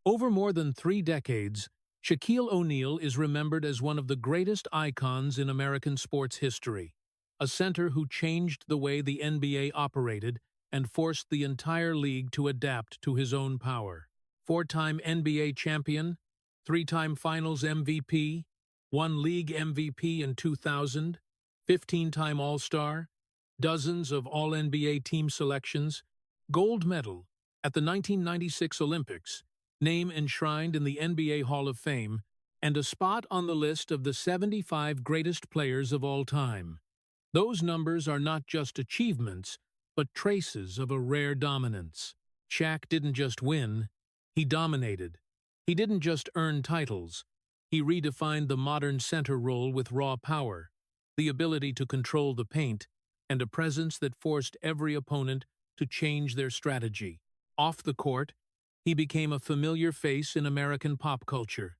Over more than 3 decades, Shaquille O'Neal is remembered as one of the greatest icons in American sports history, a center who changed the way the NBA operated and forced the entire league to adapt to his own power. Four-time NBA champion, three-time Finals MVP, one league MVP in 2000, 15-time All-Star, dozens of All-NBA team selections, gold medal at the 1996 Olympics, name enshrined in the NBA Hall of Fame, and a spot on the list of the 75 greatest players of all time. Those numbers are not just achievements, but traces of a rare dominance. Shaq didn't just win, he dominated. He didn't just earn titles. He redefined the modern center role with raw power, the ability to control the paint, and a presence that forced every opponent to change their strategy. Off the court, he became a familiar face in American pop culture,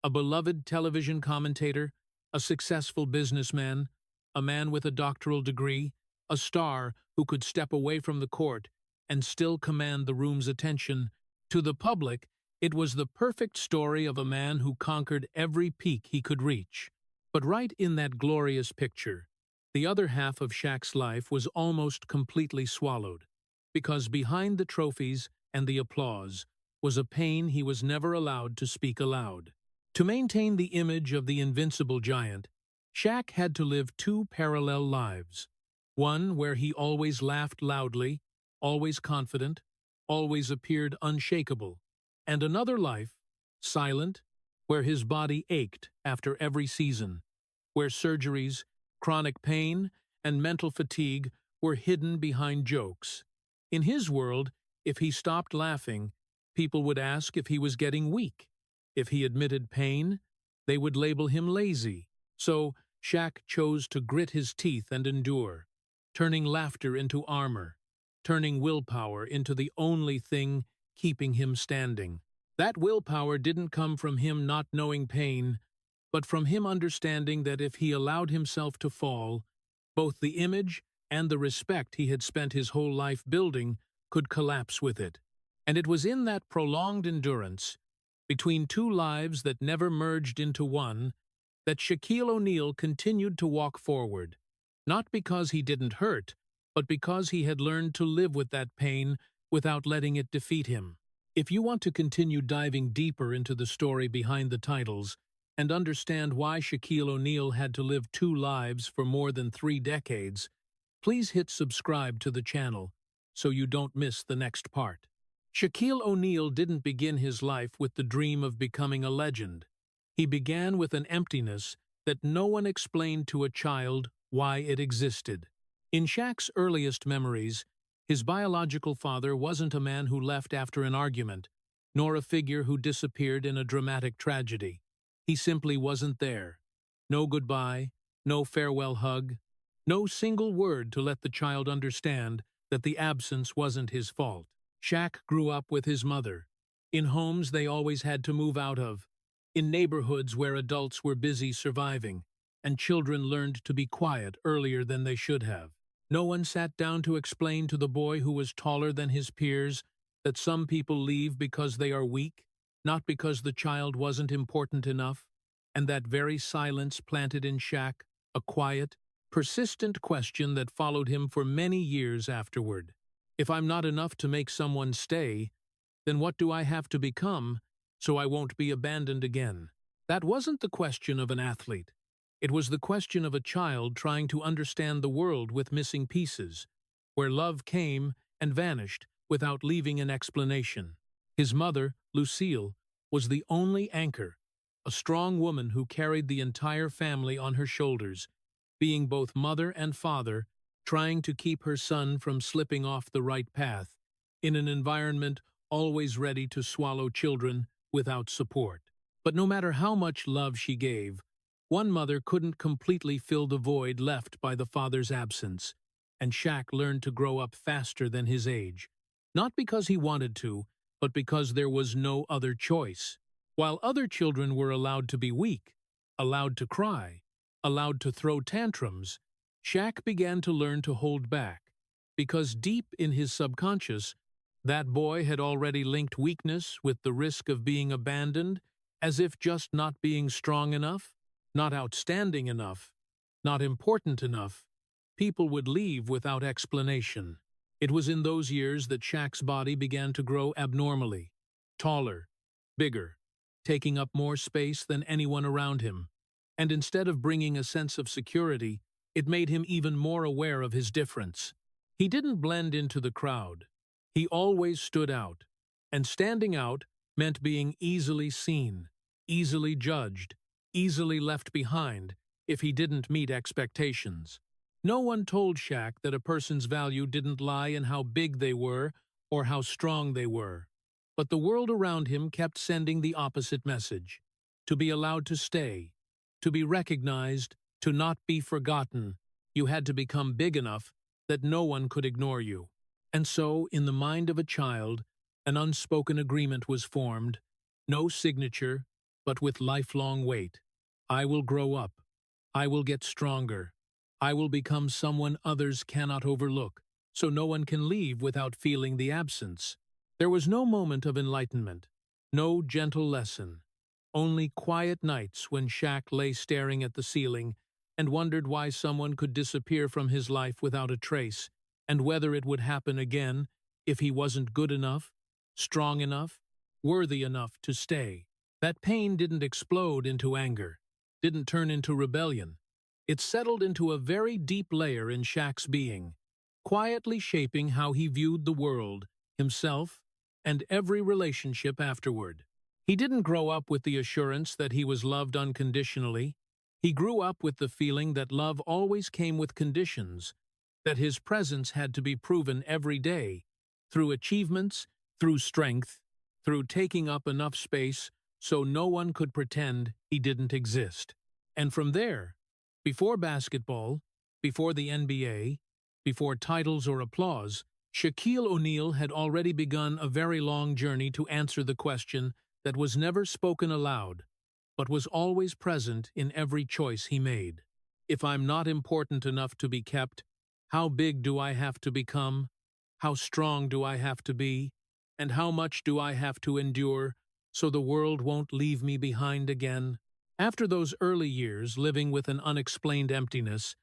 a beloved television commentator, a successful businessman, a man with a doctoral degree, a star who could step away from the court and still command the room's attention. To the public, it was the perfect story of a man who conquered every peak he could reach. But right in that glorious picture, the other half of Shaq's life was almost completely swallowed, because behind the trophies and the applause was a pain he was never allowed to speak aloud. To maintain the image of the invincible giant, Shaq had to live two parallel lives. One where he always laughed loudly, always confident, always appeared unshakable, and another life, silent, where his body ached after every season, where surgeries, chronic pain, and mental fatigue were hidden behind jokes. In his world, if he stopped laughing, people would ask if he was getting weak. If he admitted pain, they would label him lazy. So Shaq chose to grit his teeth and endure, turning laughter into armor, turning willpower into the only thing keeping him standing. That willpower didn't come from him not knowing pain, but from him understanding that if he allowed himself to fall, both the image and the respect he had spent his whole life building could collapse with it. And it was in that prolonged endurance, between two lives that never merged into one, that Shaquille O'Neal continued to walk forward, not because he didn't hurt, but because he had learned to live with that pain without letting it defeat him. If you want to continue diving deeper into the story behind the titles and understand why Shaquille O'Neal had to live two lives for more than 3 decades, please hit subscribe to the channel so you don't miss the next part. Shaquille O'Neal didn't begin his life with the dream of becoming a legend. He began with an emptiness that no one explained to a child why it existed. In Shaq's earliest memories, his biological father wasn't a man who left after an argument, nor a figure who disappeared in a dramatic tragedy. He simply wasn't there. No goodbye, no farewell hug, no single word to let the child understand that the absence wasn't his fault. Shaq grew up with his mother, in homes they always had to move out of, in neighborhoods where adults were busy surviving, and children learned to be quiet earlier than they should have. No one sat down to explain to the boy who was taller than his peers that some people leave because they are weak, not because the child wasn't important enough, and that very silence planted in Shaq a quiet, persistent question that followed him for many years afterward. If I'm not enough to make someone stay, then what do I have to become so I won't be abandoned again? That wasn't the question of an athlete. It was the question of a child trying to understand the world with missing pieces, where love came and vanished without leaving an explanation. His mother, Lucille, was the only anchor, a strong woman who carried the entire family on her shoulders, being both mother and father, trying to keep her son from slipping off the right path, in an environment always ready to swallow children without support. But no matter how much love she gave, one mother couldn't completely fill the void left by the father's absence, and Shaq learned to grow up faster than his age, not because he wanted to, but because there was no other choice. While other children were allowed to be weak, allowed to cry, allowed to throw tantrums, Shaq began to learn to hold back, because deep in his subconscious, That boy had already linked weakness with the risk of being abandoned, as if just not being strong enough, not outstanding enough, not important enough, people would leave without explanation. It was in those years that Shaq's body began to grow abnormally, taller, bigger, taking up more space than anyone around him. And instead of bringing a sense of security, it made him even more aware of his difference. He didn't blend into the crowd. He always stood out. And standing out meant being easily seen, easily judged, easily left behind if he didn't meet expectations. No one told Shaq that a person's value didn't lie in how big they were or how strong they were. But the world around him kept sending the opposite message: to be allowed to stay, to be recognized, to not be forgotten. You had to become big enough that no one could ignore you. And so, in the mind of a child, an unspoken agreement was formed, no signature, but with lifelong weight. I will grow up. I will get stronger. I will become someone others cannot overlook, so no one can leave without feeling the absence. There was no moment of enlightenment, no gentle lesson, only quiet nights when Shaq lay staring at the ceiling and wondered why someone could disappear from his life without a trace, and whether it would happen again if he wasn't good enough, strong enough, worthy enough to stay. That pain didn't explode into anger, didn't turn into rebellion. It settled into a very deep layer in Shaq's being, quietly shaping how he viewed the world, himself, and every relationship afterward. He didn't grow up with the assurance that he was loved unconditionally. He grew up with the feeling that love always came with conditions, that his presence had to be proven every day, through achievements, through strength, through taking up enough space so no one could pretend he didn't exist. And from there, before basketball, before the NBA, before titles or applause, Shaquille O'Neal had already begun a very long journey to answer the question that was never spoken aloud, but was always present in every choice he made. If I'm not important enough to be kept, how big do I have to become? How strong do I have to be? And how much do I have to endure so the world won't leave me behind again? After those early years living with an unexplained emptiness,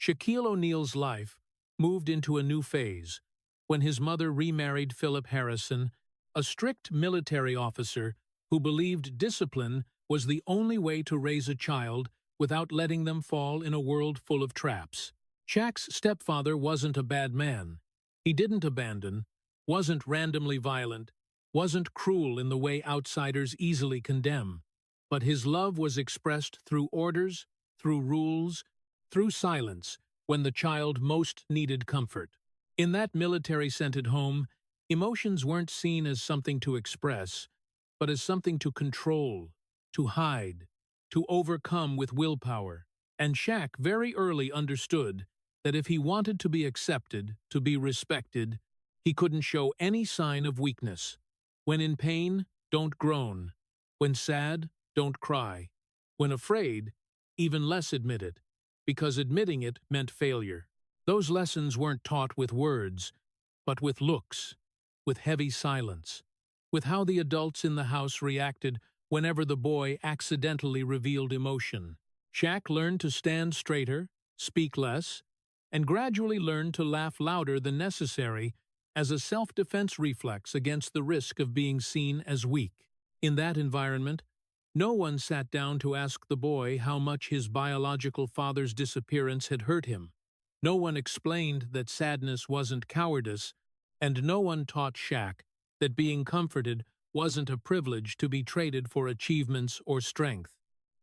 Shaquille O'Neal's life moved into a new phase when his mother remarried Philip Harrison, a strict military officer who believed discipline was the only way to raise a child without letting them fall in a world full of traps. Shaq's stepfather wasn't a bad man. He didn't abandon, wasn't randomly violent, wasn't cruel in the way outsiders easily condemn. But his love was expressed through orders, through rules, through silence when the child most needed comfort. In that military-scented home, emotions weren't seen as something to express, but as something to control, to hide, to overcome with willpower. And Shaq very early understood that if he wanted to be accepted, to be respected, he couldn't show any sign of weakness. When in pain, don't groan. When sad, don't cry. When afraid, even less admit it, because admitting it meant failure. Those lessons weren't taught with words, but with looks, with heavy silence, with how the adults in the house reacted whenever the boy accidentally revealed emotion. Shaq learned to stand straighter, speak less, and gradually learned to laugh louder than necessary as a self-defense reflex against the risk of being seen as weak. In that environment, no one sat down to ask the boy how much his biological father's disappearance had hurt him. No one explained that sadness wasn't cowardice, and no one taught Shaq that being comforted wasn't a privilege to be traded for achievements or strength.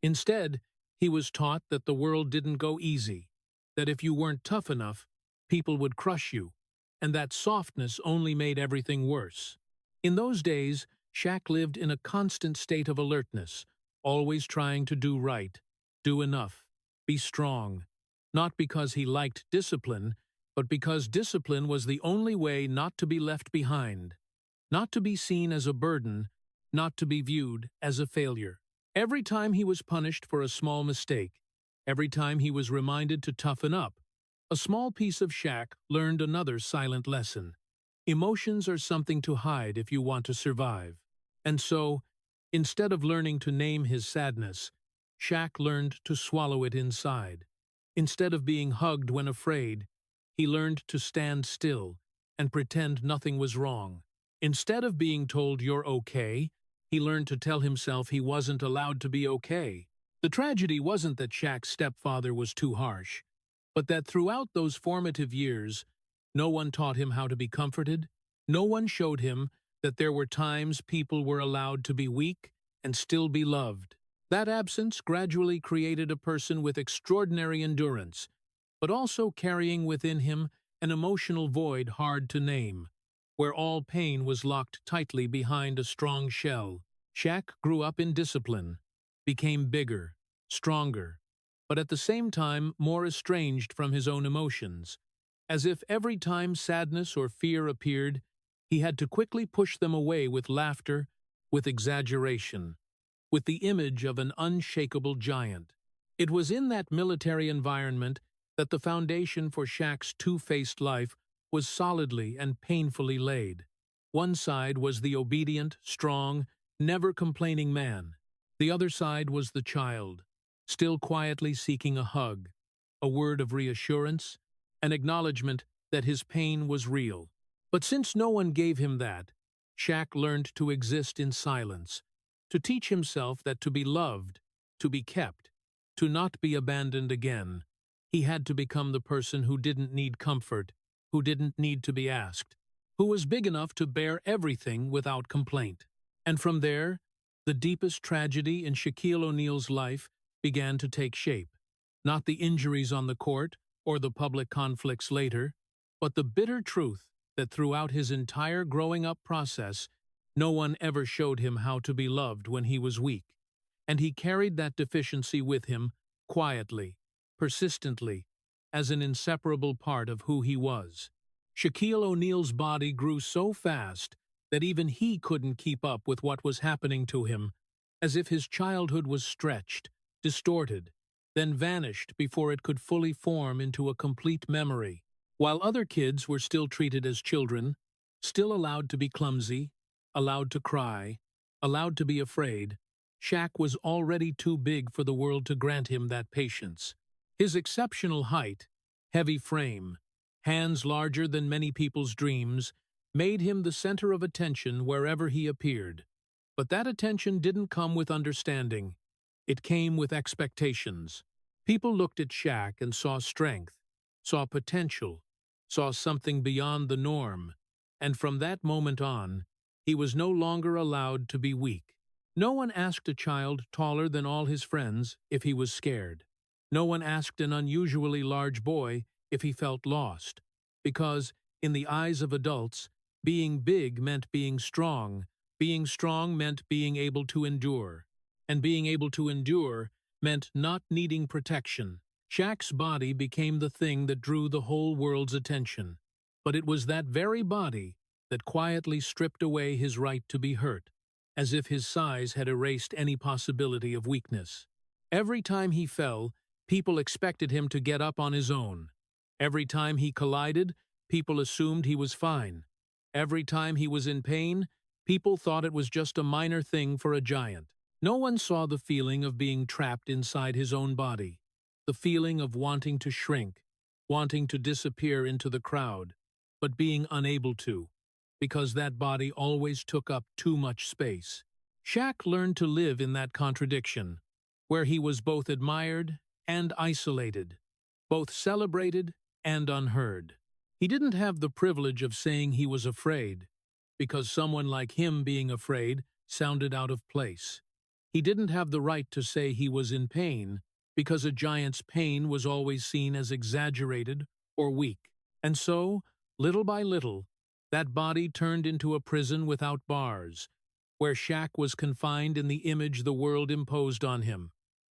Instead, he was taught that the world didn't go easy, that if you weren't tough enough, people would crush you, and that softness only made everything worse. In those days, Shaq lived in a constant state of alertness, always trying to do right, do enough, be strong, not because he liked discipline, but because discipline was the only way not to be left behind, not to be seen as a burden, not to be viewed as a failure. Every time he was punished for a small mistake, every time he was reminded to toughen up, a small piece of Shaq learned another silent lesson. Emotions are something to hide if you want to survive. And so, instead of learning to name his sadness, Shaq learned to swallow it inside. Instead of being hugged when afraid, he learned to stand still and pretend nothing was wrong. Instead of being told you're okay, he learned to tell himself he wasn't allowed to be okay. The tragedy wasn't that Shaq's stepfather was too harsh, but that throughout those formative years, no one taught him how to be comforted. No one showed him that there were times people were allowed to be weak and still be loved. That absence gradually created a person with extraordinary endurance, but also carrying within him an emotional void hard to name, where all pain was locked tightly behind a strong shell. Shaq grew up in discipline, became bigger, stronger, but at the same time more estranged from his own emotions, as if every time sadness or fear appeared, he had to quickly push them away with laughter, with exaggeration, with the image of an unshakable giant. It was in that military environment that the foundation for Shaq's two-faced life was solidly and painfully laid. One side was the obedient, strong, never-complaining man. The other side was the child, still quietly seeking a hug, a word of reassurance, an acknowledgement that his pain was real. But since no one gave him that, Shaq learned to exist in silence, to teach himself that to be loved, to be kept, to not be abandoned again, he had to become the person who didn't need comfort, who didn't need to be asked, who was big enough to bear everything without complaint. And from there, the deepest tragedy in Shaquille O'Neal's life began to take shape. Not the injuries on the court or the public conflicts later, but the bitter truth that throughout his entire growing-up process, no one ever showed him how to be loved when he was weak. And he carried that deficiency with him, quietly, persistently, as an inseparable part of who he was. Shaquille O'Neal's body grew so fast that even he couldn't keep up with what was happening to him, as if his childhood was stretched, distorted, then vanished before it could fully form into a complete memory. While other kids were still treated as children, still allowed to be clumsy, allowed to cry, allowed to be afraid, Shaq was already too big for the world to grant him that patience. His exceptional height, heavy frame, hands larger than many people's dreams, made him the center of attention wherever he appeared. But that attention didn't come with understanding. It came with expectations. People looked at Shaq and saw strength, saw potential, saw something beyond the norm, and from that moment on, he was no longer allowed to be weak. No one asked a child taller than all his friends if he was scared. No one asked an unusually large boy if he felt lost, because, in the eyes of adults, being big meant being strong meant being able to endure, and being able to endure meant not needing protection. Shaq's body became the thing that drew the whole world's attention, but it was that very body that quietly stripped away his right to be hurt, as if his size had erased any possibility of weakness. Every time he fell, people expected him to get up on his own. Every time he collided, people assumed he was fine. Every time he was in pain, people thought it was just a minor thing for a giant. No one saw the feeling of being trapped inside his own body, the feeling of wanting to shrink, wanting to disappear into the crowd, but being unable to, because that body always took up too much space. Shaq learned to live in that contradiction, where he was both admired and isolated, both celebrated and unheard. He didn't have the privilege of saying he was afraid, because someone like him being afraid sounded out of place. He didn't have the right to say he was in pain, because a giant's pain was always seen as exaggerated or weak. And so, little by little, that body turned into a prison without bars, where Shaq was confined in the image the world imposed on him,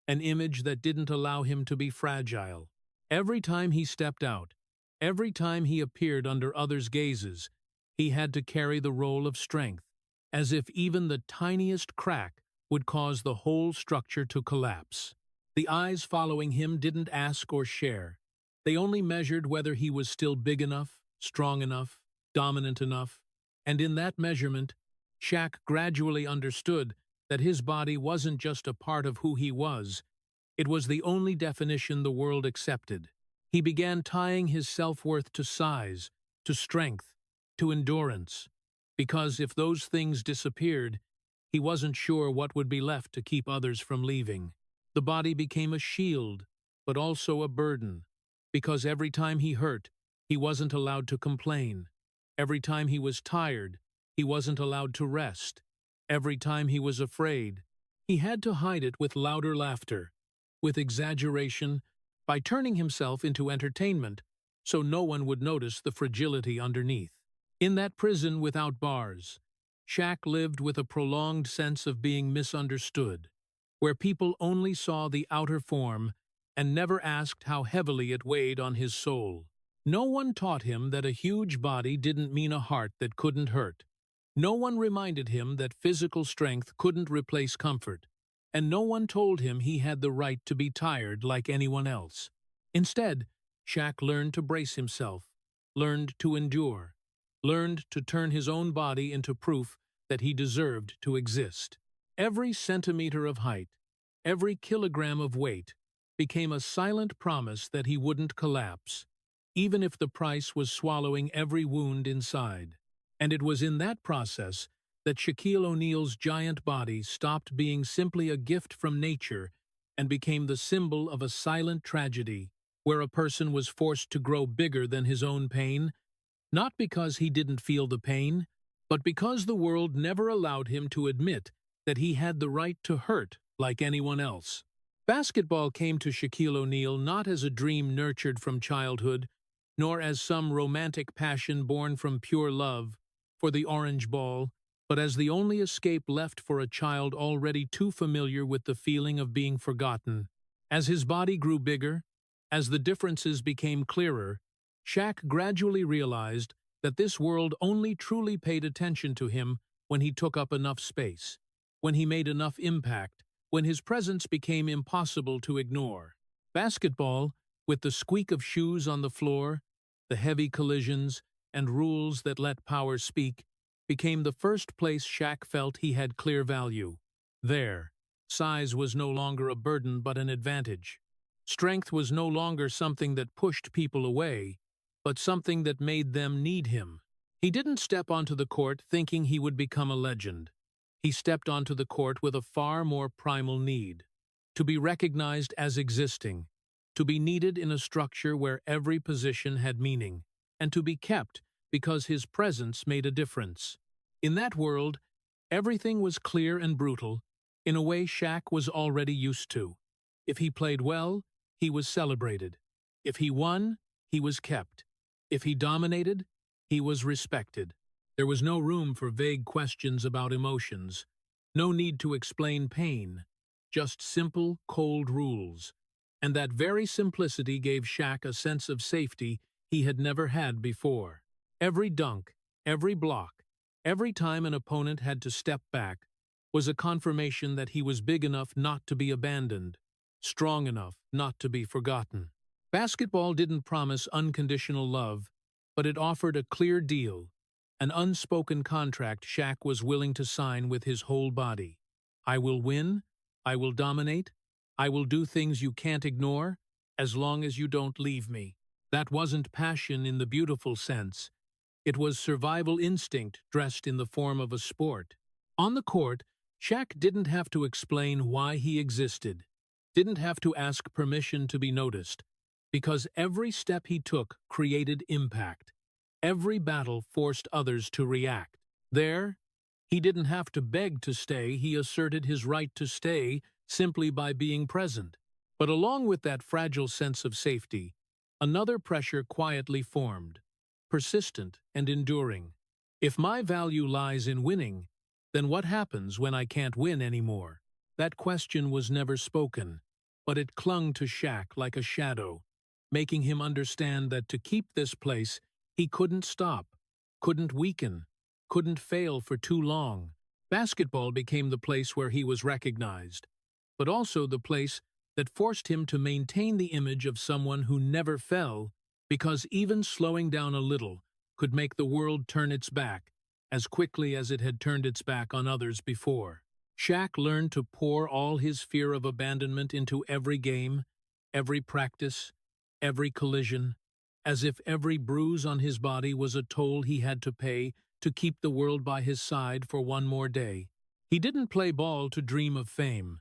an image that didn't allow him to be fragile. Every time he stepped out, every time he appeared under others' gazes, he had to carry the role of strength, as if even the tiniest crack would cause the whole structure to collapse. The eyes following him didn't ask or share. They only measured whether he was still big enough, strong enough, dominant enough, and in that measurement, Shaq gradually understood that his body wasn't just a part of who he was, it was the only definition the world accepted. He began tying his self-worth to size, to strength, to endurance, because if those things disappeared, he wasn't sure what would be left to keep others from leaving. The body became a shield, but also a burden, because every time he hurt, he wasn't allowed to complain. Every time he was tired, he wasn't allowed to rest. Every time he was afraid, he had to hide it with louder laughter, with exaggeration, by turning himself into entertainment, so no one would notice the fragility underneath. In that prison without bars, Shaq lived with a prolonged sense of being misunderstood, where people only saw the outer form and never asked how heavily it weighed on his soul. No one taught him that a huge body didn't mean a heart that couldn't hurt. No one reminded him that physical strength couldn't replace comfort, and no one told him he had the right to be tired like anyone else. Instead, Shaq learned to brace himself, learned to endure, learned to turn his own body into proof that he deserved to exist. Every centimeter of height, every kilogram of weight, became a silent promise that he wouldn't collapse, even if the price was swallowing every wound inside. And it was in that process that Shaquille O'Neal's giant body stopped being simply a gift from nature and became the symbol of a silent tragedy, where a person was forced to grow bigger than his own pain, not because he didn't feel the pain, but because the world never allowed him to admit that he had the right to hurt like anyone else. Basketball came to Shaquille O'Neal not as a dream nurtured from childhood, nor as some romantic passion born from pure love for the orange ball, but as the only escape left for a child already too familiar with the feeling of being forgotten. As his body grew bigger, as the differences became clearer, Shaq gradually realized that this world only truly paid attention to him when he took up enough space, when he made enough impact, when his presence became impossible to ignore. Basketball, with the squeak of shoes on the floor, the heavy collisions, and rules that let power speak, became the first place Shaq felt he had clear value. There, size was no longer a burden but an advantage. Strength was no longer something that pushed people away, but something that made them need him. He didn't step onto the court thinking he would become a legend. He stepped onto the court with a far more primal need: to be recognized as existing, to be needed in a structure where every position had meaning, and to be kept because his presence made a difference. In that world, everything was clear and brutal, in a way Shaq was already used to. If he played well, he was celebrated. If he won, he was kept. If he dominated, he was respected. There was no room for vague questions about emotions, no need to explain pain, just simple, cold rules. And that very simplicity gave Shaq a sense of safety he had never had before. Every dunk, every block, every time an opponent had to step back, was a confirmation that he was big enough not to be abandoned, strong enough not to be forgotten. Basketball didn't promise unconditional love, but it offered a clear deal, an unspoken contract Shaq was willing to sign with his whole body. I will win, I will dominate, I will do things you can't ignore, as long as you don't leave me. That wasn't passion in the beautiful sense. It was survival instinct dressed in the form of a sport. On the court, Shaq didn't have to explain why he existed, didn't have to ask permission to be noticed, because every step he took created impact. Every battle forced others to react. There, he didn't have to beg to stay, he asserted his right to stay simply by being present. But along with that fragile sense of safety, another pressure quietly formed, persistent and enduring. If my value lies in winning, then what happens when I can't win anymore? That question was never spoken, but it clung to Shaq like a shadow, making him understand that to keep this place, he couldn't stop, couldn't weaken, couldn't fail for too long. Basketball became the place where he was recognized, but also the place that forced him to maintain the image of someone who never fell, because even slowing down a little could make the world turn its back as quickly as it had turned its back on others before. Shaq learned to pour all his fear of abandonment into every game, every practice, every collision, as if every bruise on his body was a toll he had to pay to keep the world by his side for one more day. He didn't play ball to dream of fame.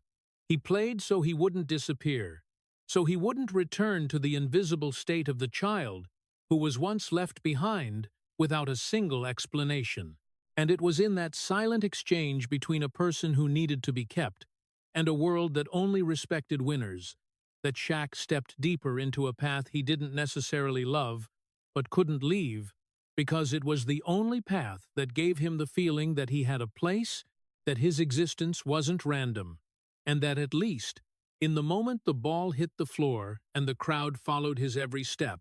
He played so he wouldn't disappear, so he wouldn't return to the invisible state of the child who was once left behind without a single explanation. And it was in that silent exchange between a person who needed to be kept and a world that only respected winners that Shaq stepped deeper into a path he didn't necessarily love, but couldn't leave, because it was the only path that gave him the feeling that he had a place, that his existence wasn't random, and that at least, in the moment the ball hit the floor and the crowd followed his every step,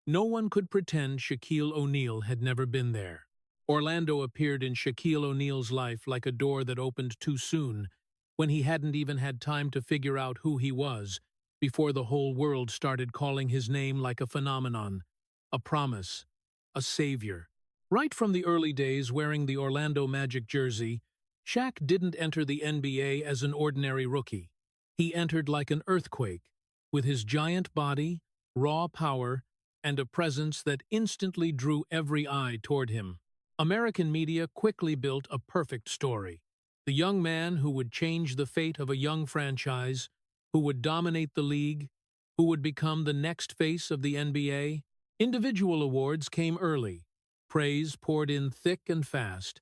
no one could pretend Shaquille O'Neal had never been there. Orlando appeared in Shaquille O'Neal's life like a door that opened too soon, when he hadn't even had time to figure out who he was, before the whole world started calling his name like a phenomenon, a promise, a savior. Right from the early days wearing the Orlando Magic jersey, Shaq didn't enter the NBA as an ordinary rookie. He entered like an earthquake, with his giant body, raw power, and a presence that instantly drew every eye toward him. American media quickly built a perfect story. The young man who would change the fate of a young franchise, who would dominate the league, who would become the next face of the NBA. Individual awards came early. Praise poured in thick and fast.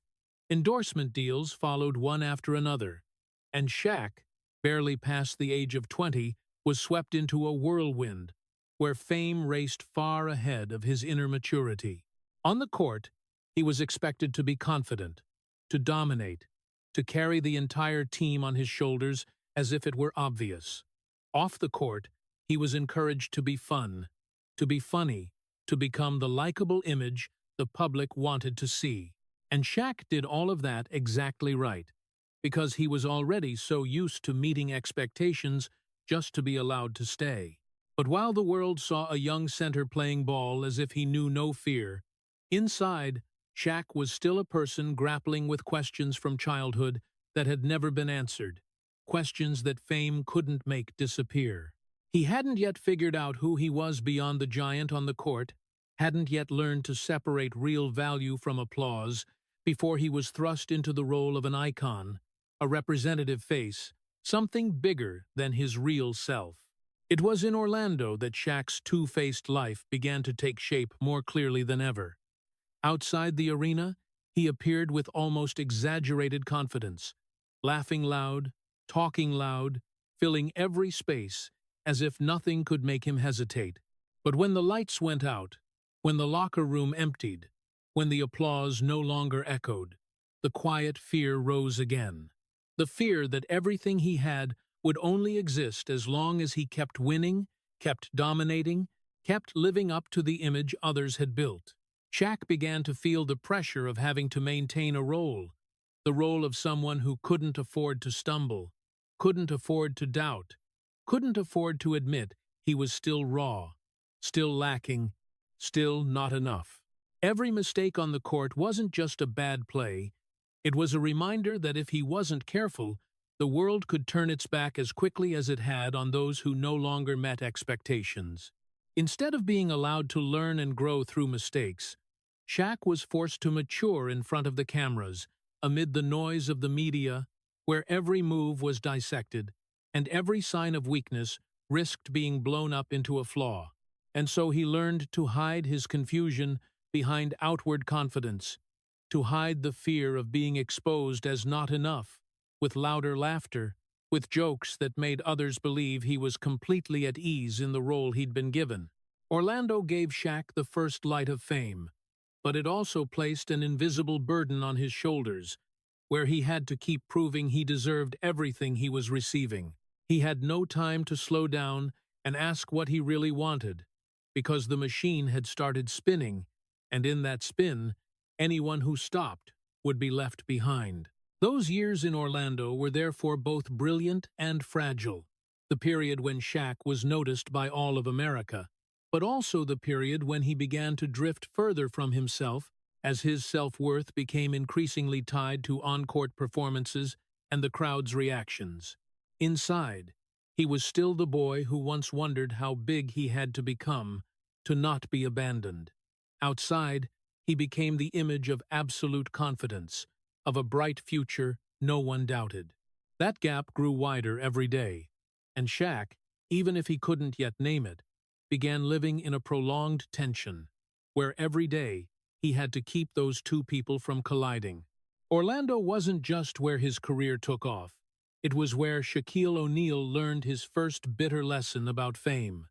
Endorsement deals followed one after another. And Shaq, barely past the age of 20, was swept into a whirlwind, where fame raced far ahead of his inner maturity. On the court, he was expected to be confident, to dominate, to carry the entire team on his shoulders as if it were obvious. Off the court, he was encouraged to be fun, to be funny, to become the likable image the public wanted to see. And Shaq did all of that exactly right, because he was already so used to meeting expectations just to be allowed to stay. But while the world saw a young center playing ball as if he knew no fear, inside, Shaq was still a person grappling with questions from childhood that had never been answered, questions that fame couldn't make disappear. He hadn't yet figured out who he was beyond the giant on the court, hadn't yet learned to separate real value from applause before he was thrust into the role of an icon, a representative face, something bigger than his real self. It was in Orlando that Shaq's two-faced life began to take shape more clearly than ever. Outside the arena, he appeared with almost exaggerated confidence, laughing loud, talking loud, filling every space as if nothing could make him hesitate. But when the lights went out, when the locker room emptied, when the applause no longer echoed, the quiet fear rose again. The fear that everything he had would only exist as long as he kept winning, kept dominating, kept living up to the image others had built. Shaq began to feel the pressure of having to maintain a role, the role of someone who couldn't afford to stumble, couldn't afford to doubt, couldn't afford to admit he was still raw, still lacking, still not enough. Every mistake on the court wasn't just a bad play, it was a reminder that if he wasn't careful, the world could turn its back as quickly as it had on those who no longer met expectations. Instead of being allowed to learn and grow through mistakes, Shaq was forced to mature in front of the cameras, amid the noise of the media, where every move was dissected, and every sign of weakness risked being blown up into a flaw. And so he learned to hide his confusion behind outward confidence, to hide the fear of being exposed as not enough, with louder laughter, with jokes that made others believe he was completely at ease in the role he'd been given. Orlando gave Shaq the first light of fame, but it also placed an invisible burden on his shoulders, where he had to keep proving he deserved everything he was receiving. He had no time to slow down and ask what he really wanted, because the machine had started spinning, and in that spin, anyone who stopped would be left behind. Those years in Orlando were therefore both brilliant and fragile, the period when Shaq was noticed by all of America, but also the period when he began to drift further from himself as his self-worth became increasingly tied to on-court performances and the crowd's reactions. Inside, he was still the boy who once wondered how big he had to become to not be abandoned. Outside, he became the image of absolute confidence, of a bright future no one doubted. That gap grew wider every day, and Shaq, even if he couldn't yet name it, began living in a prolonged tension, where every day he had to keep those two people from colliding. Orlando wasn't just where his career took off. It was where Shaquille O'Neal learned his first bitter lesson about fame.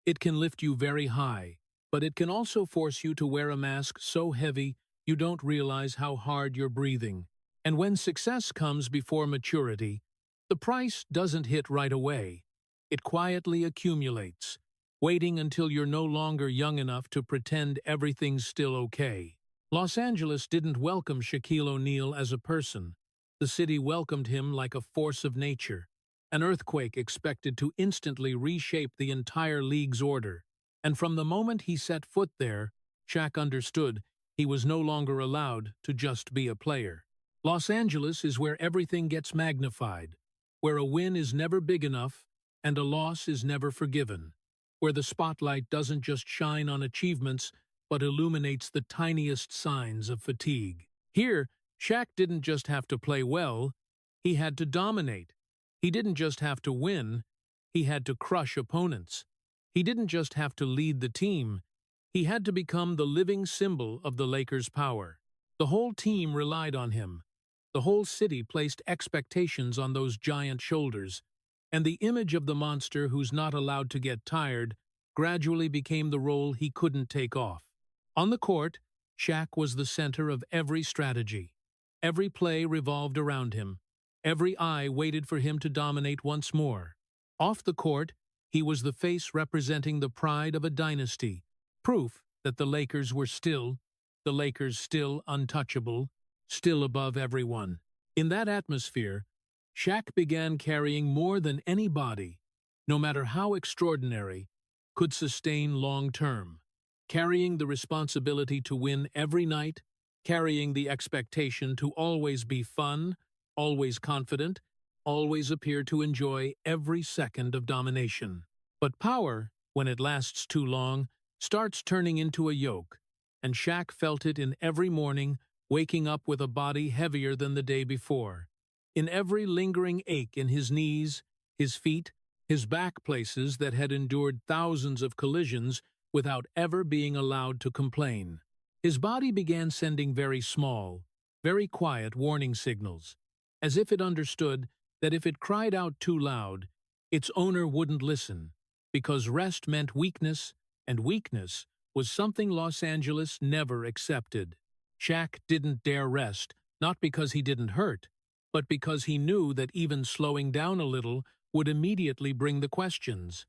It can lift you very high, but it can also force you to wear a mask so heavy you don't realize how hard you're breathing. And when success comes before maturity, the price doesn't hit right away. It quietly accumulates, waiting until you're no longer young enough to pretend everything's still okay. Los Angeles didn't welcome Shaquille O'Neal as a person. The city welcomed him like a force of nature, an earthquake expected to instantly reshape the entire league's order. And from the moment he set foot there, Shaq understood he was no longer allowed to just be a player. Los Angeles is where everything gets magnified, where a win is never big enough and a loss is never forgiven, where the spotlight doesn't just shine on achievements but illuminates the tiniest signs of fatigue. Here, Shaq didn't just have to play well, he had to dominate. He didn't just have to win, he had to crush opponents. He didn't just have to lead the team, he had to become the living symbol of the Lakers' power. The whole team relied on him. The whole city placed expectations on those giant shoulders, and the image of the monster who's not allowed to get tired gradually became the role he couldn't take off. On the court, Shaq was the center of every strategy. Every play revolved around him. Every eye waited for him to dominate once more. Off the court, he was the face representing the pride of a dynasty, proof that the Lakers still untouchable, still above everyone. In that atmosphere, Shaq began carrying more than anybody, no matter how extraordinary, could sustain long-term. Carrying the responsibility to win every night, carrying the expectation to always be fun, always confident, always appear to enjoy every second of domination. But power, when it lasts too long, starts turning into a yoke, and Shaq felt it in every morning, waking up with a body heavier than the day before. In every lingering ache in his knees, his feet, his back, places that had endured thousands of collisions without ever being allowed to complain. His body began sending very small, very quiet warning signals, as if it understood that if it cried out too loud, its owner wouldn't listen, because rest meant weakness, and weakness was something Los Angeles never accepted. Shaq didn't dare rest, not because he didn't hurt, but because he knew that even slowing down a little would immediately bring the questions.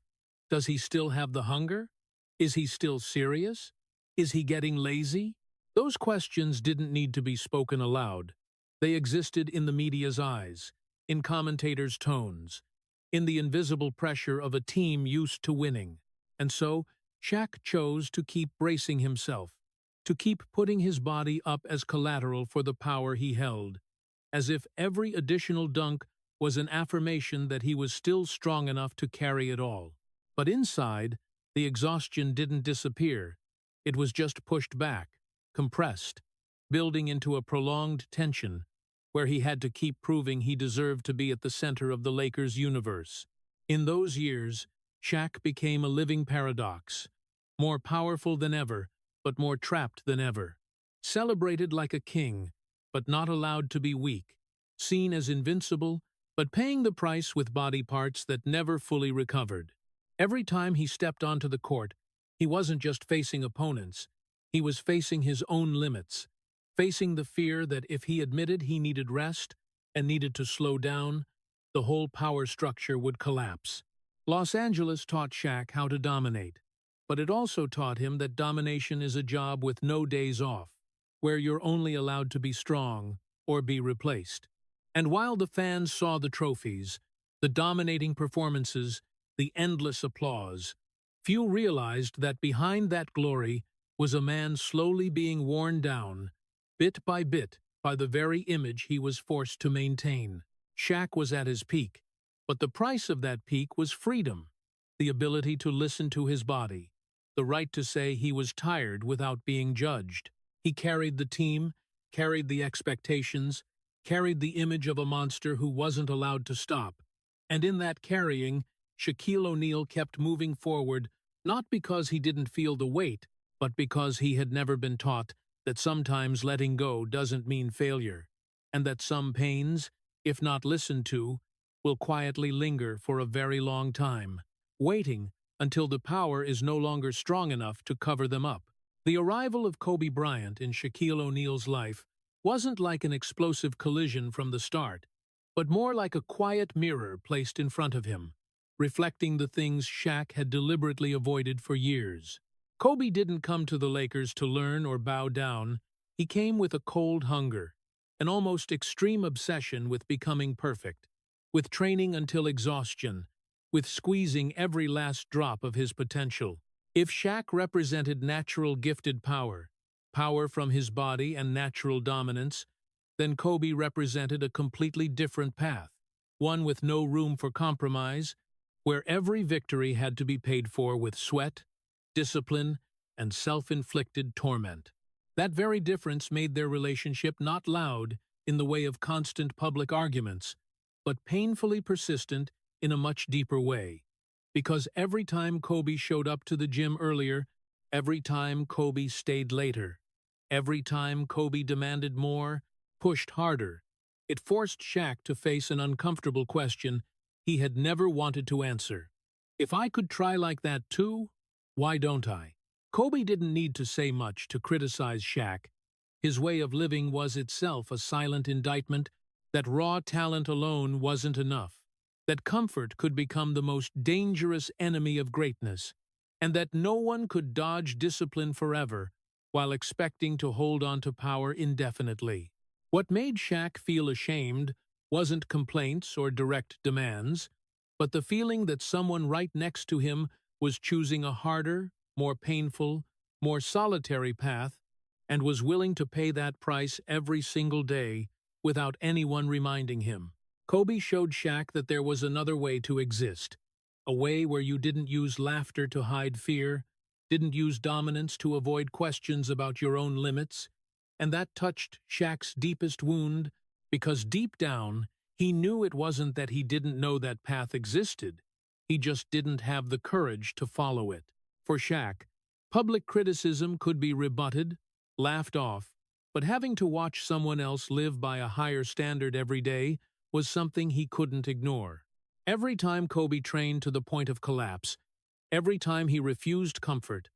Does he still have the hunger? Is he still serious? Is he getting lazy? Those questions didn't need to be spoken aloud. They existed in the media's eyes, in commentators' tones, in the invisible pressure of a team used to winning. And so, Shaq chose to keep bracing himself, to keep putting his body up as collateral for the power he held, as if every additional dunk was an affirmation that he was still strong enough to carry it all. But inside, the exhaustion didn't disappear. It was just pushed back, compressed, building into a prolonged tension, where he had to keep proving he deserved to be at the center of the Lakers' universe. In those years, Shaq became a living paradox, more powerful than ever, but more trapped than ever. Celebrated like a king, but not allowed to be weak. Seen as invincible, but paying the price with body parts that never fully recovered. Every time he stepped onto the court, he wasn't just facing opponents, he was facing his own limits, facing the fear that if he admitted he needed rest and needed to slow down, the whole power structure would collapse. Los Angeles taught Shaq how to dominate, but it also taught him that domination is a job with no days off, where you're only allowed to be strong or be replaced. And while the fans saw the trophies, the dominating performances, the endless applause, Few realized that behind that glory was a man slowly being worn down, bit, by the very image he was forced to maintain. Shaq was at his peak, but the price of that peak was freedom, the ability to listen to his body, the right to say he was tired without being judged. He carried the team, carried the expectations, carried the image of a monster who wasn't allowed to stop. And in that carrying, Shaquille O'Neal kept moving forward, not because he didn't feel the weight, but because he had never been taught that sometimes letting go doesn't mean failure, and that some pains, if not listened to, will quietly linger for a very long time, waiting until the power is no longer strong enough to cover them up. The arrival of Kobe Bryant in Shaquille O'Neal's life wasn't like an explosive collision from the start, but more like a quiet mirror placed in front of him, reflecting the things Shaq had deliberately avoided for years. Kobe didn't come to the Lakers to learn or bow down. He came with a cold hunger, an almost extreme obsession with becoming perfect, with training until exhaustion, with squeezing every last drop of his potential. If Shaq represented natural gifted power, power from his body and natural dominance, then Kobe represented a completely different path, one with no room for compromise, where every victory had to be paid for with sweat, discipline, and self-inflicted torment. That very difference made their relationship not loud in the way of constant public arguments, but painfully persistent in a much deeper way. Because every time Kobe showed up to the gym earlier, every time Kobe stayed later, every time Kobe demanded more, pushed harder, it forced Shaq to face an uncomfortable question he had never wanted to answer. If I could try like that too, why don't I? Kobe didn't need to say much to criticize Shaq. His way of living was itself a silent indictment that raw talent alone wasn't enough, that comfort could become the most dangerous enemy of greatness, and that no one could dodge discipline forever while expecting to hold on to power indefinitely. What made Shaq feel ashamed wasn't complaints or direct demands, but the feeling that someone right next to him was choosing a harder, more painful, more solitary path, and was willing to pay that price every single day without anyone reminding him. Kobe showed Shaq that there was another way to exist, a way where you didn't use laughter to hide fear, didn't use dominance to avoid questions about your own limits, and that touched Shaq's deepest wound, because deep down, he knew it wasn't that he didn't know that path existed, he just didn't have the courage to follow it. For Shaq, public criticism could be rebutted, laughed off, but having to watch someone else live by a higher standard every day was something he couldn't ignore. Every time Kobe trained to the point of collapse, every time he refused comfort,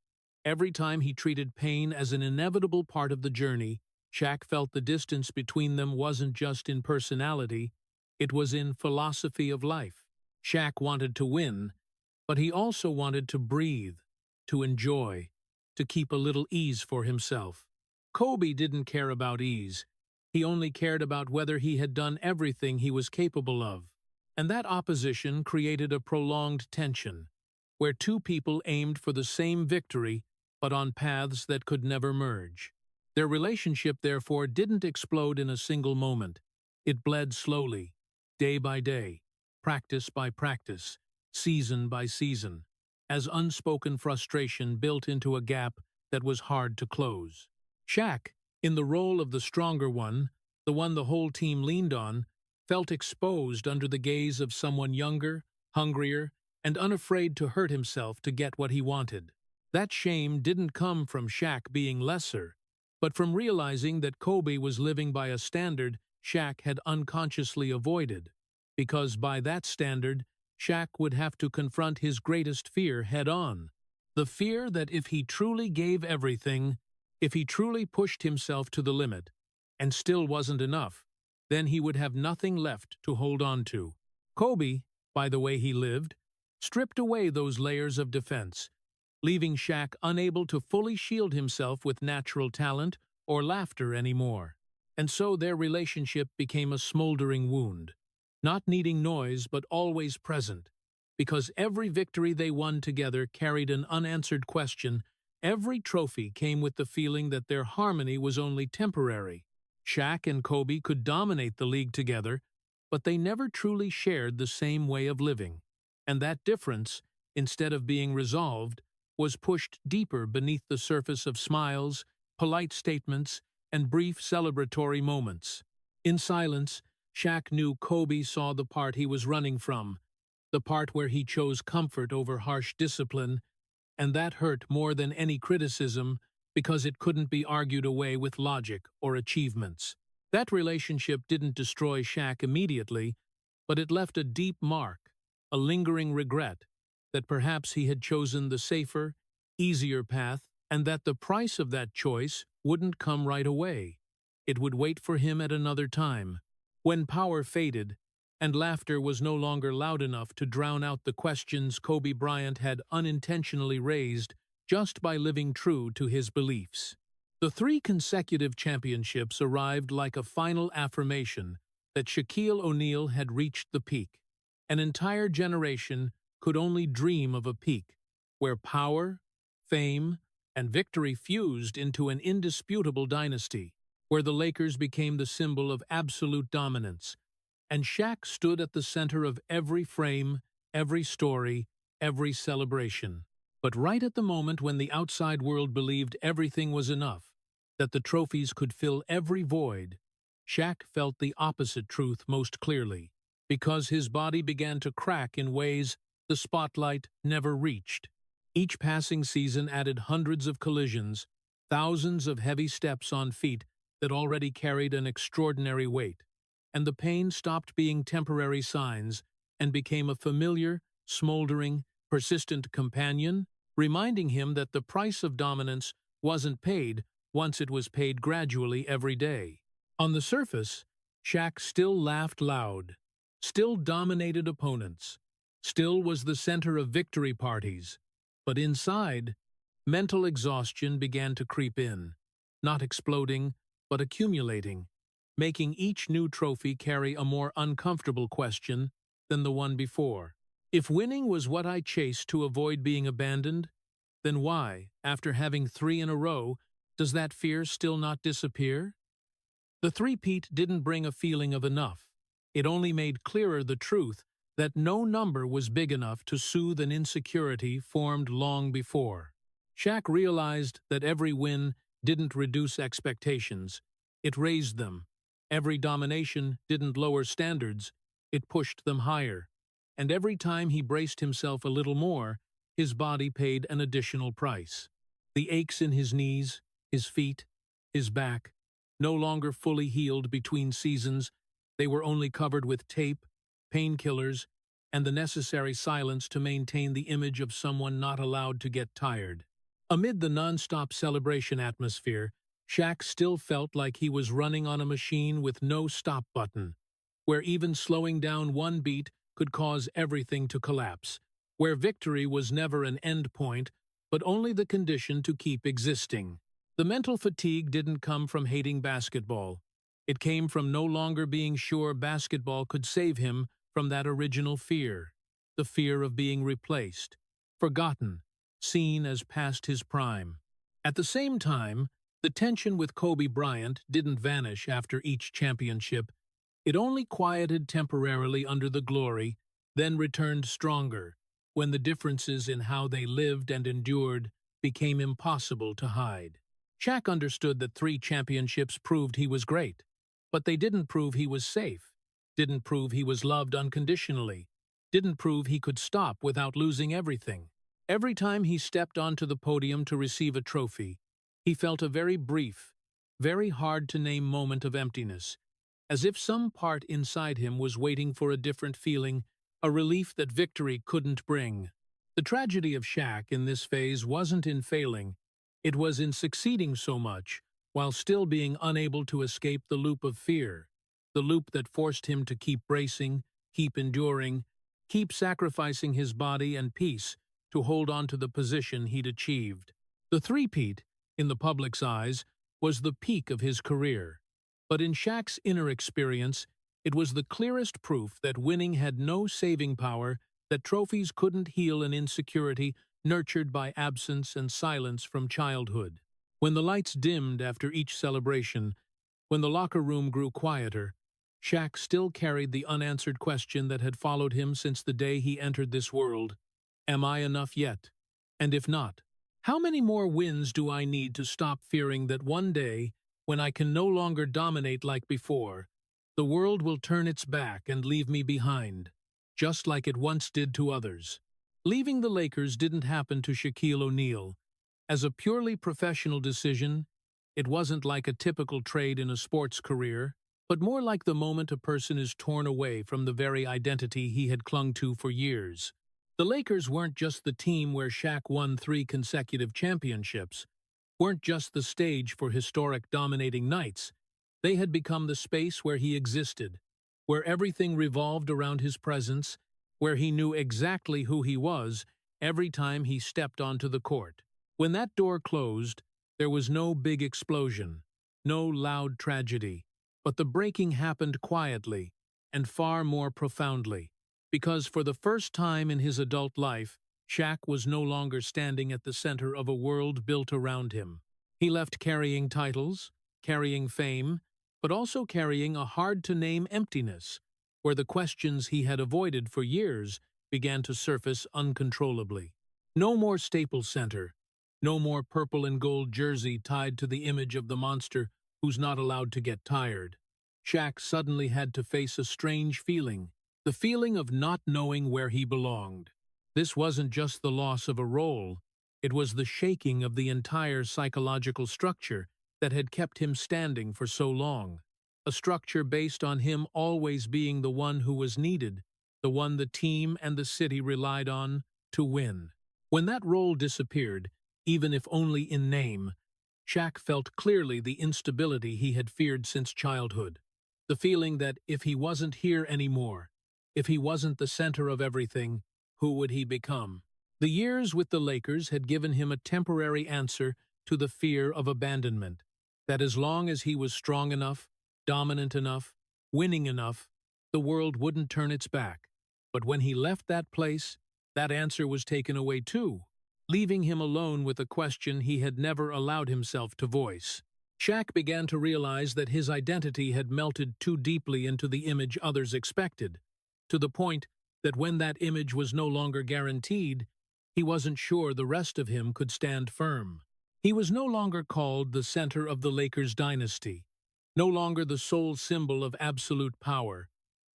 every time he treated pain as an inevitable part of the journey, Shaq felt the distance between them wasn't just in personality, it was in philosophy of life. Shaq wanted to win, but he also wanted to breathe, to enjoy, to keep a little ease for himself. Kobe didn't care about ease. He only cared about whether he had done everything he was capable of. And that opposition created a prolonged tension, where two people aimed for the same victory, but on paths that could never merge. Their relationship, therefore, didn't explode in a single moment. It bled slowly, day by day, practice by practice, season by season, as unspoken frustration built into a gap that was hard to close. Shaq, in the role of the stronger one, the one the whole team leaned on, felt exposed under the gaze of someone younger, hungrier, and unafraid to hurt himself to get what he wanted. That shame didn't come from Shaq being lesser, but from realizing that Kobe was living by a standard Shaq had unconsciously avoided, because by that standard, Shaq would have to confront his greatest fear head-on. The fear that if he truly gave everything, if he truly pushed himself to the limit, and still wasn't enough, then he would have nothing left to hold on to. Kobe, by the way he lived, stripped away those layers of defense, leaving Shaq unable to fully shield himself with natural talent or laughter anymore. And so their relationship became a smoldering wound, not needing noise but always present, because every victory they won together carried an unanswered question. Every trophy came with the feeling that their harmony was only temporary. Shaq and Kobe could dominate the league together, but they never truly shared the same way of living. And that difference, instead of being resolved, was pushed deeper beneath the surface of smiles, polite statements, and brief celebratory moments. In silence, Shaq knew Kobe saw the part he was running from, the part where he chose comfort over harsh discipline, and that hurt more than any criticism because it couldn't be argued away with logic or achievements. That relationship didn't destroy Shaq immediately, but it left a deep mark, a lingering regret that perhaps he had chosen the safer, easier path, and that the price of that choice wouldn't come right away. It would wait for him at another time, when power faded and laughter was no longer loud enough to drown out the questions Kobe Bryant had unintentionally raised just by living true to his beliefs. The 3 consecutive championships arrived like a final affirmation that Shaquille O'Neal had reached the peak. An entire generation could only dream of a peak, where power, fame, and victory fused into an indisputable dynasty, where the Lakers became the symbol of absolute dominance, and Shaq stood at the center of every frame, every story, every celebration. But right at the moment when the outside world believed everything was enough, that the trophies could fill every void, Shaq felt the opposite truth most clearly, because his body began to crack in ways the spotlight never reached. Each passing season added hundreds of collisions, thousands of heavy steps on feet that already carried an extraordinary weight, and the pain stopped being temporary signs and became a familiar, smoldering, persistent companion, reminding him that the price of dominance wasn't paid once it was paid gradually every day. On the surface, Shaq still laughed loud, still dominated opponents, still was the center of victory parties, but inside, mental exhaustion began to creep in, not exploding, but accumulating, making each new trophy carry a more uncomfortable question than the one before. If winning was what I chased to avoid being abandoned, then why, after having 3 in a row, does that fear still not disappear? The three-peat didn't bring a feeling of enough. It only made clearer the truth that no number was big enough to soothe an insecurity formed long before. Shaq realized that every win didn't reduce expectations, it raised them. Every domination didn't lower standards, it pushed them higher. And every time he braced himself a little more, his body paid an additional price. The aches in his knees, his feet, his back, no longer fully healed between seasons, they were only covered with tape, painkillers, and the necessary silence to maintain the image of someone not allowed to get tired. Amid the non-stop celebration atmosphere, Shaq still felt like he was running on a machine with no stop button, where even slowing down one beat could cause everything to collapse, where victory was never an end point, but only the condition to keep existing. The mental fatigue didn't come from hating basketball. It came from no longer being sure basketball could save him from that original fear, the fear of being replaced, forgotten, seen as past his prime. At the same time, the tension with Kobe Bryant didn't vanish after each championship. It only quieted temporarily under the glory, then returned stronger, when the differences in how they lived and endured became impossible to hide. Shaq understood that 3 championships proved he was great, but they didn't prove he was safe, didn't prove he was loved unconditionally, didn't prove he could stop without losing everything. Every time he stepped onto the podium to receive a trophy, he felt a very brief, very hard-to-name moment of emptiness, as if some part inside him was waiting for a different feeling, a relief that victory couldn't bring. The tragedy of Shaq in this phase wasn't in failing, it was in succeeding so much, while still being unable to escape the loop of fear, the loop that forced him to keep bracing, keep enduring, keep sacrificing his body and peace to hold on to the position he'd achieved. The three-peat, in the public's eyes, was the peak of his career, but in Shaq's inner experience, it was the clearest proof that winning had no saving power that trophies couldn't heal an insecurity nurtured by absence and silence from childhood. When the lights dimmed after each celebration, when the locker room grew quieter, Shaq still carried the unanswered question that had followed him since the day he entered this world. Am I enough yet? And if not, how many more wins do I need to stop fearing that one day, when I can no longer dominate like before, the world will turn its back and leave me behind, just like it once did to others? Leaving the Lakers didn't happen to Shaquille O'Neal. As a purely professional decision, it wasn't like a typical trade in a sports career, but more like the moment a person is torn away from the very identity he had clung to for years. The Lakers weren't just the team where Shaq won 3 consecutive championships, weren't just the stage for historic dominating nights. They had become the space where he existed, where everything revolved around his presence, where he knew exactly who he was every time he stepped onto the court. When that door closed, there was no big explosion, no loud tragedy, but the breaking happened quietly and far more profoundly, because for the first time in his adult life, Shaq was no longer standing at the center of a world built around him. He left carrying titles, carrying fame, but also carrying a hard-to-name emptiness, where the questions he had avoided for years began to surface uncontrollably. No more Staples Center, no more purple and gold jersey tied to the image of the monster who's not allowed to get tired. Shaq suddenly had to face a strange feeling, the feeling of not knowing where he belonged. This wasn't just the loss of a role, it was the shaking of the entire psychological structure that had kept him standing for so long. A structure based on him always being the one who was needed, the one the team and the city relied on to win. When that role disappeared, even if only in name, Shaq felt clearly the instability he had feared since childhood. The feeling that if he wasn't here anymore, if he wasn't the center of everything, who would he become? The years with the Lakers had given him a temporary answer to the fear of abandonment, that as long as he was strong enough, dominant enough, winning enough, the world wouldn't turn its back. But when he left that place, that answer was taken away too, leaving him alone with a question he had never allowed himself to voice. Shaq began to realize that his identity had melted too deeply into the image others expected, to the point that when that image was no longer guaranteed, he wasn't sure the rest of him could stand firm. He was no longer called the center of the Lakers dynasty, no longer the sole symbol of absolute power,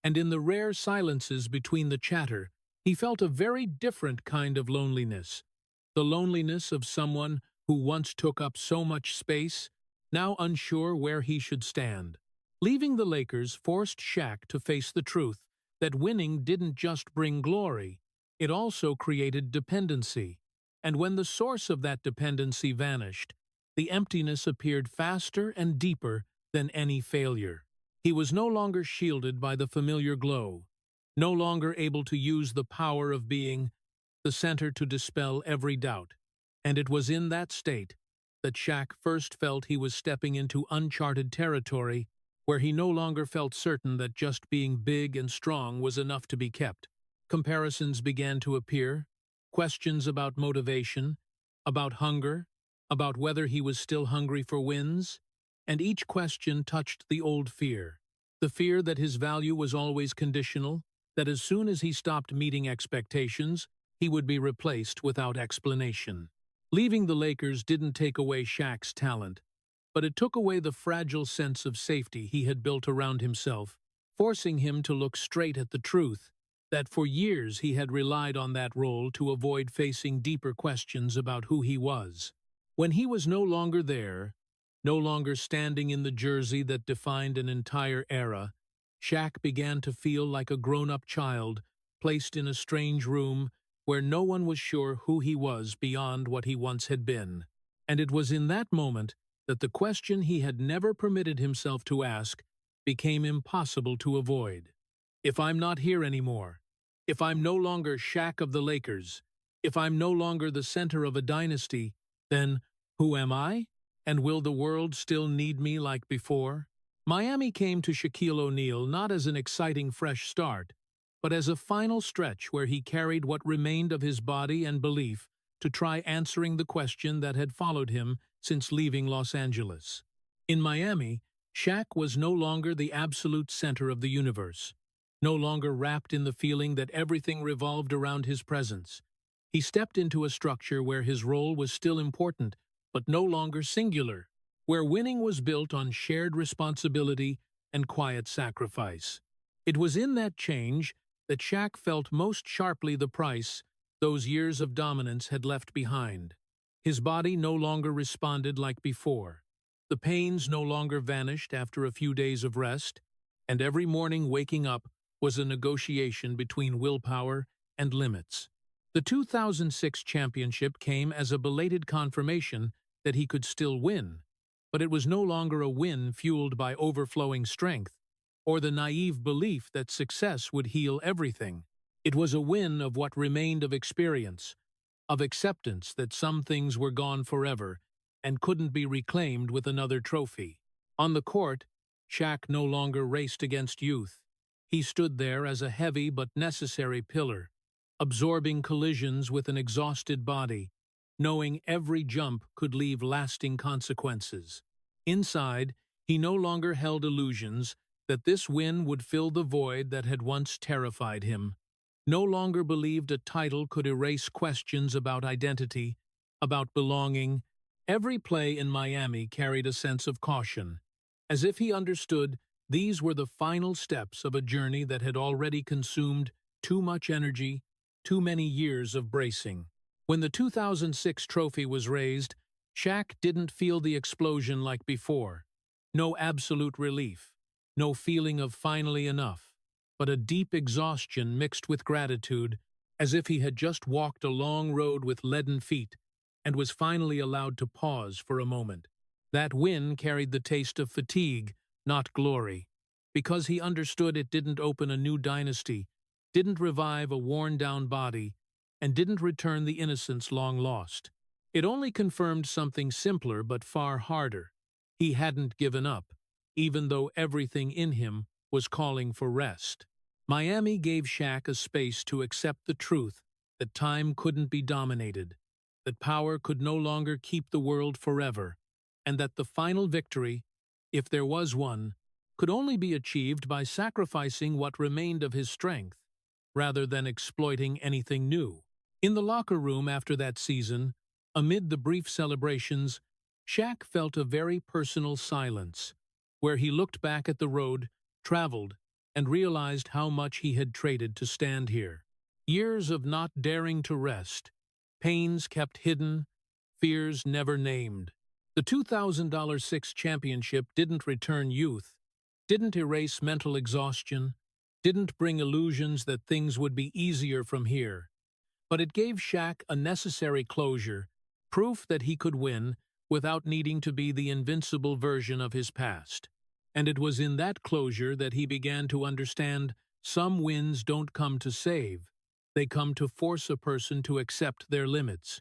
and in the rare silences between the chatter, he felt a very different kind of loneliness, the loneliness of someone who once took up so much space, now unsure where he should stand. Leaving the Lakers forced Shaq to face the truth that winning didn't just bring glory, it also created dependency. And when the source of that dependency vanished, the emptiness appeared faster and deeper than any failure. He was no longer shielded by the familiar glow, no longer able to use the power of being the center to dispel every doubt. And it was in that state that Shaq first felt he was stepping into uncharted territory, where he no longer felt certain that just being big and strong was enough to be kept. Comparisons began to appear, questions about motivation, about hunger, about whether he was still hungry for wins, and each question touched the old fear, the fear that his value was always conditional, that as soon as he stopped meeting expectations, he would be replaced without explanation. Leaving the Lakers didn't take away Shaq's talent, but it took away the fragile sense of safety he had built around himself, forcing him to look straight at the truth, that for years he had relied on that role to avoid facing deeper questions about who he was. When he was no longer there, no longer standing in the jersey that defined an entire era, Shaq began to feel like a grown-up child placed in a strange room where no one was sure who he was beyond what he once had been. And it was in that moment that the question he had never permitted himself to ask became impossible to avoid. If I'm not here anymore, if I'm no longer Shaq of the Lakers, if I'm no longer the center of a dynasty, then who am I? And will the world still need me like before? Miami came to Shaquille O'Neal not as an exciting fresh start, but as a final stretch where he carried what remained of his body and belief to try answering the question that had followed him since leaving Los Angeles. In Miami, Shaq was no longer the absolute center of the universe, no longer wrapped in the feeling that everything revolved around his presence. He stepped into a structure where his role was still important, but no longer singular, where winning was built on shared responsibility and quiet sacrifice. It was in that change that Shaq felt most sharply the price those years of dominance had left behind. His body no longer responded like before. The pains no longer vanished after a few days of rest, and every morning waking up was a negotiation between willpower and limits. The 2006 championship came as a belated confirmation that he could still win, but it was no longer a win fueled by overflowing strength or the naive belief that success would heal everything. It was a win of what remained of experience, of acceptance that some things were gone forever and couldn't be reclaimed with another trophy. On the court, Shaq no longer raced against youth. He stood there as a heavy but necessary pillar, absorbing collisions with an exhausted body, knowing every jump could leave lasting consequences. Inside, he no longer held illusions that this win would fill the void that had once terrified him. No longer believed a title could erase questions about identity, about belonging. Every play in Miami carried a sense of caution, as if he understood these were the final steps of a journey that had already consumed too much energy, too many years of bracing. When the 2006 trophy was raised, Shaq didn't feel the explosion like before. No absolute relief, no feeling of finally enough, but a deep exhaustion mixed with gratitude, as if he had just walked a long road with leaden feet and was finally allowed to pause for a moment. That win carried the taste of fatigue, not glory, because he understood it didn't open a new dynasty, didn't revive a worn-down body, and didn't return the innocence long lost. It only confirmed something simpler but far harder. He hadn't given up, even though everything in him was calling for rest. Miami gave Shaq a space to accept the truth that time couldn't be dominated, that power could no longer keep the world forever, and that the final victory, if there was one, could only be achieved by sacrificing what remained of his strength, rather than exploiting anything new. In the locker room after that season, amid the brief celebrations, Shaq felt a very personal silence, where he looked back at the road, traveled, and realized how much he had traded to stand here. Years of not daring to rest, pains kept hidden, fears never named. The $2,006 championship didn't return youth, didn't erase mental exhaustion, didn't bring illusions that things would be easier from here. But it gave Shaq a necessary closure, proof that he could win without needing to be the invincible version of his past. And it was in that closure that he began to understand some wins don't come to save. They come to force a person to accept their limits,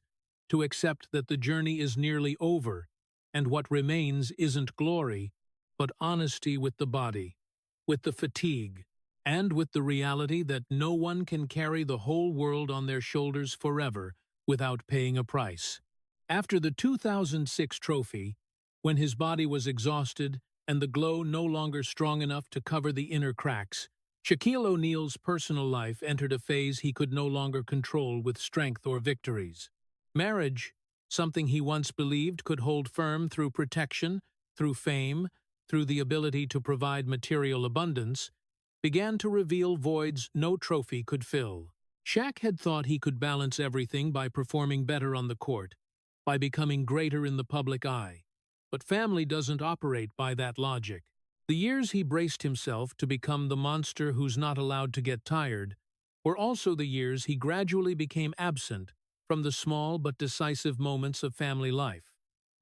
to accept that the journey is nearly over, and what remains isn't glory, but honesty with the body, with the fatigue, and with the reality that no one can carry the whole world on their shoulders forever without paying a price. After the 2006 trophy, when his body was exhausted and the glow no longer strong enough to cover the inner cracks, Shaquille O'Neal's personal life entered a phase he could no longer control with strength or victories. Marriage, something he once believed could hold firm through protection, through fame, through the ability to provide material abundance, began to reveal voids no trophy could fill. Shaq had thought he could balance everything by performing better on the court, by becoming greater in the public eye. But family doesn't operate by that logic. The years he braced himself to become the monster who's not allowed to get tired were also the years he gradually became absent from the small but decisive moments of family life.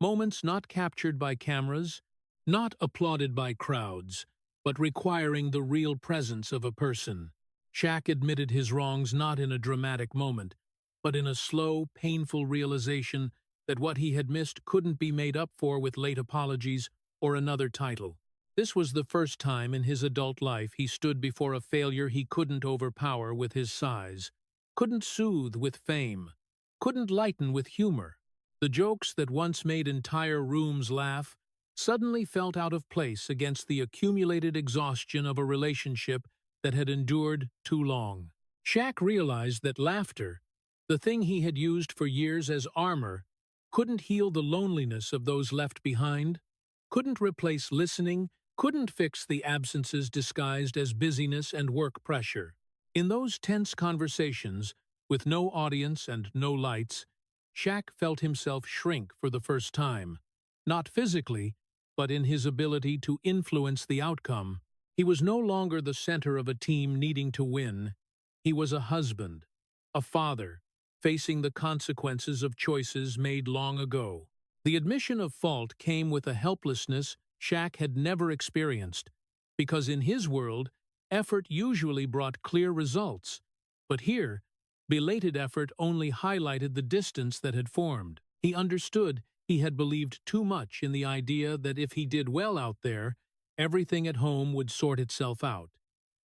Moments not captured by cameras, not applauded by crowds, but requiring the real presence of a person. Shaq admitted his wrongs not in a dramatic moment, but in a slow, painful realization that what he had missed couldn't be made up for with late apologies or another title. This was the first time in his adult life he stood before a failure he couldn't overpower with his size, couldn't soothe with fame, couldn't lighten with humor. The jokes that once made entire rooms laugh suddenly felt out of place against the accumulated exhaustion of a relationship that had endured too long. Shaq realized that laughter, the thing he had used for years as armor, couldn't heal the loneliness of those left behind, couldn't replace listening, couldn't fix the absences disguised as busyness and work pressure. In those tense conversations, with no audience and no lights, Shaq felt himself shrink for the first time. Not physically, but in his ability to influence the outcome. He was no longer the center of a team needing to win. He was a husband, a father, facing the consequences of choices made long ago. The admission of fault came with a helplessness Shaq had never experienced, because in his world, effort usually brought clear results. But here, belated effort only highlighted the distance that had formed. He understood he had believed too much in the idea that if he did well out there, everything at home would sort itself out.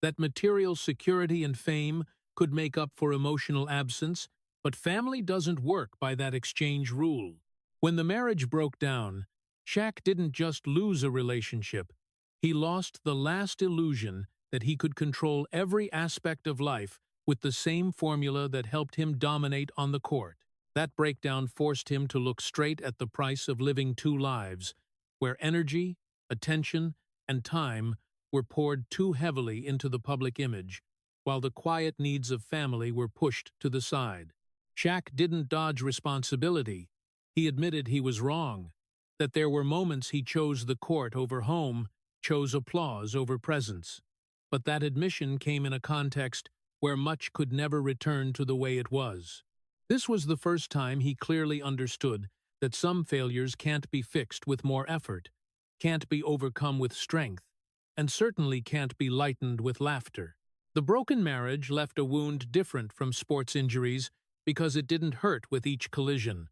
That material security and fame could make up for emotional absence, but family doesn't work by that exchange rule. When the marriage broke down, Shaq didn't just lose a relationship. He lost the last illusion that he could control every aspect of life with the same formula that helped him dominate on the court. That breakdown forced him to look straight at the price of living two lives, where energy, attention, and time were poured too heavily into the public image, while the quiet needs of family were pushed to the side. Shaq didn't dodge responsibility. He admitted he was wrong, that there were moments he chose the court over home, chose applause over presence. But that admission came in a context where much could never return to the way it was. This was the first time he clearly understood that some failures can't be fixed with more effort, can't be overcome with strength, and certainly can't be lightened with laughter. The broken marriage left a wound different from sports injuries because it didn't hurt with each collision,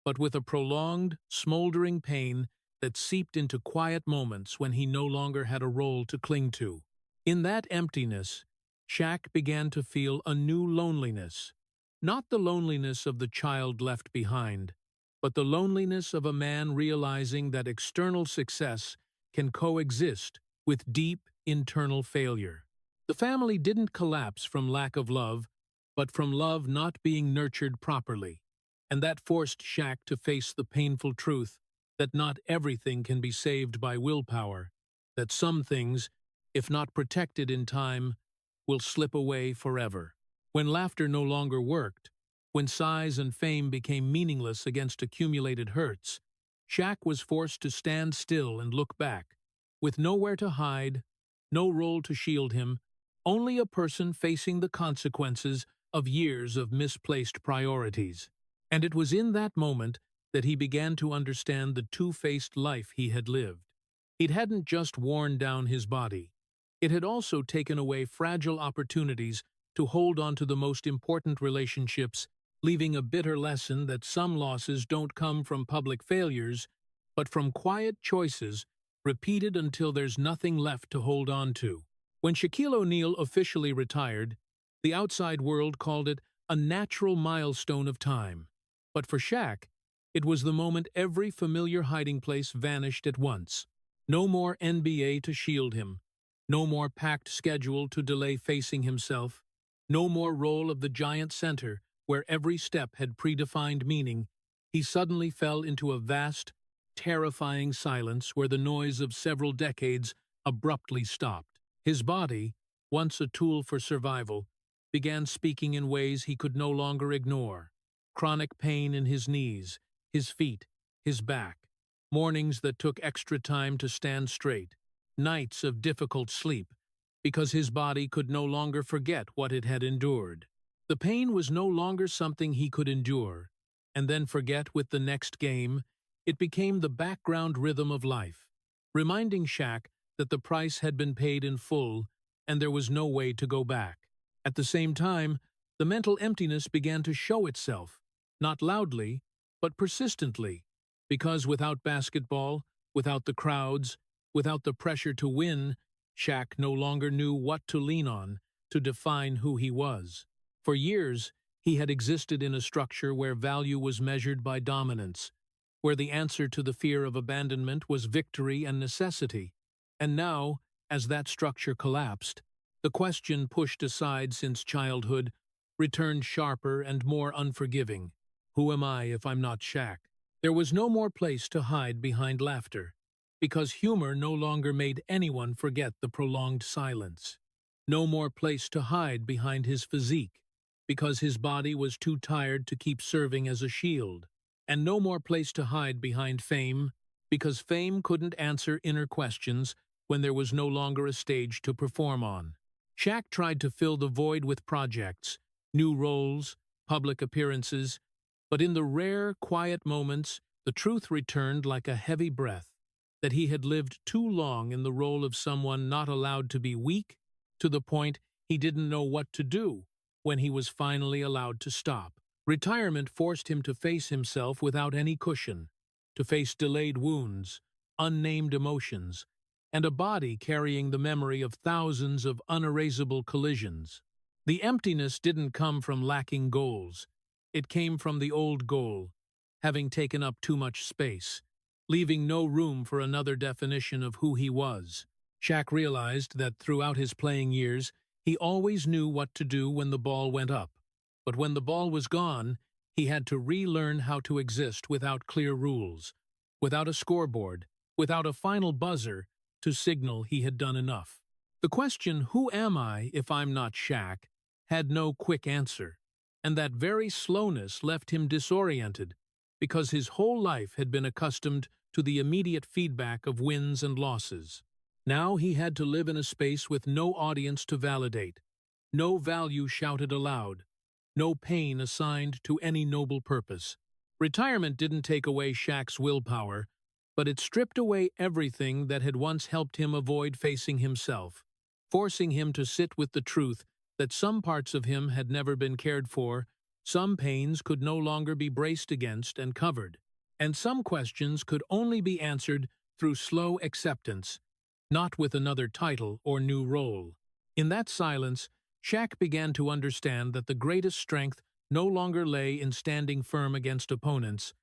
but with a prolonged, smoldering pain that seeped into quiet moments when he no longer had a role to cling to. In that emptiness, Shaq began to feel a new loneliness, not the loneliness of the child left behind, but the loneliness of a man realizing that external success can coexist with deep internal failure. The family didn't collapse from lack of love, but from love not being nurtured properly, and that forced Shaq to face the painful truth that not everything can be saved by willpower, that some things, if not protected in time, will slip away forever. When laughter no longer worked, when size and fame became meaningless against accumulated hurts, Shaq was forced to stand still and look back, with nowhere to hide, no role to shield him, only a person facing the consequences of years of misplaced priorities. And it was in that moment that he began to understand the two-faced life he had lived. It hadn't just worn down his body. It had also taken away fragile opportunities to hold on to the most important relationships, leaving a bitter lesson that some losses don't come from public failures, but from quiet choices repeated until there's nothing left to hold on to. When Shaquille O'Neal officially retired, the outside world called it a natural milestone of time. But for Shaq, it was the moment every familiar hiding place vanished at once. No more NBA to shield him, no more packed schedule to delay facing himself, no more role of the giant center where every step had predefined meaning. He suddenly fell into a vast, terrifying silence where the noise of several decades abruptly stopped. His body, once a tool for survival, began speaking in ways he could no longer ignore. Chronic pain in his knees, his feet, his back, mornings that took extra time to stand straight, nights of difficult sleep, because his body could no longer forget what it had endured. The pain was no longer something he could endure, and then forget with the next game. It became the background rhythm of life, reminding Shaq that the price had been paid in full and there was no way to go back. At the same time, the mental emptiness began to show itself, not loudly, but persistently, because without basketball, without the crowds, Without the pressure to win, Shaq no longer knew what to lean on to define who he was. For years, he had existed in a structure where value was measured by dominance, where the answer to the fear of abandonment was victory and necessity. And now, as that structure collapsed, the question pushed aside since childhood returned sharper and more unforgiving. Who am I if I'm not Shaq? There was no more place to hide behind laughter, because humor no longer made anyone forget the prolonged silence. No more place to hide behind his physique, because his body was too tired to keep serving as a shield. And no more place to hide behind fame, because fame couldn't answer inner questions when there was no longer a stage to perform on. Shaq tried to fill the void with projects, new roles, public appearances, but in the rare, quiet moments, the truth returned like a heavy breath, that he had lived too long in the role of someone not allowed to be weak, to the point he didn't know what to do when he was finally allowed to stop. Retirement forced him to face himself without any cushion, to face delayed wounds, unnamed emotions, and a body carrying the memory of thousands of unerasable collisions. The emptiness didn't come from lacking goals. It came from the old goal, having taken up too much space, leaving no room for another definition of who he was. Shaq realized that throughout his playing years, he always knew what to do when the ball went up. But when the ball was gone, he had to relearn how to exist without clear rules, without a scoreboard, without a final buzzer to signal he had done enough. The question, who am I if I'm not Shaq, had no quick answer, and that very slowness left him disoriented, because his whole life had been accustomed to the immediate feedback of wins and losses. Now he had to live in a space with no audience to validate, no value shouted aloud, no pain assigned to any noble purpose. Retirement didn't take away Shaq's willpower, but it stripped away everything that had once helped him avoid facing himself, forcing him to sit with the truth that some parts of him had never been cared for, some pains could no longer be braced against and covered, and some questions could only be answered through slow acceptance, not with another title or new role. In that silence, Shaq began to understand that the greatest strength no longer lay in standing firm against opponents,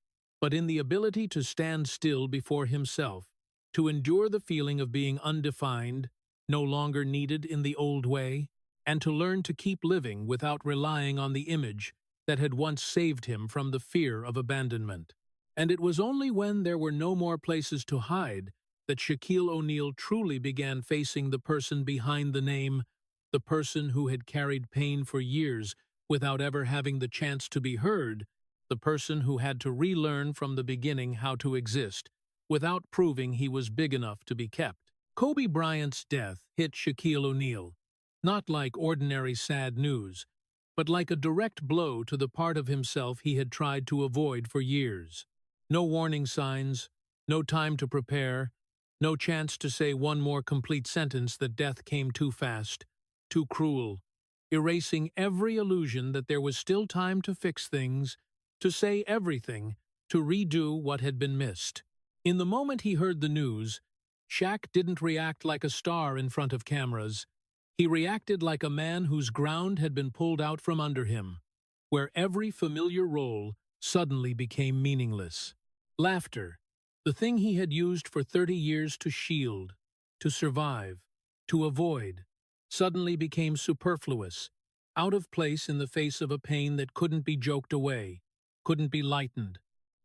but in the ability to stand still before himself, to endure the feeling of being undefined, no longer needed in the old way, and to learn to keep living without relying on the image that had once saved him from the fear of abandonment. And it was only when there were no more places to hide that Shaquille O'Neal truly began facing the person behind the name, the person who had carried pain for years without ever having the chance to be heard, the person who had to relearn from the beginning how to exist, without proving he was big enough to be kept. Kobe Bryant's death hit Shaquille O'Neal, not like ordinary sad news, but like a direct blow to the part of himself he had tried to avoid for years. No warning signs, no time to prepare, no chance to say one more complete sentence that death came too fast, too cruel, erasing every illusion that there was still time to fix things, to say everything, to redo what had been missed. In the moment he heard the news, Shaq didn't react like a star in front of cameras. He reacted like a man whose ground had been pulled out from under him, where every familiar role suddenly became meaningless. Laughter, the thing he had used for 30 years to shield, to survive, to avoid, suddenly became superfluous, out of place in the face of a pain that couldn't be joked away, couldn't be lightened,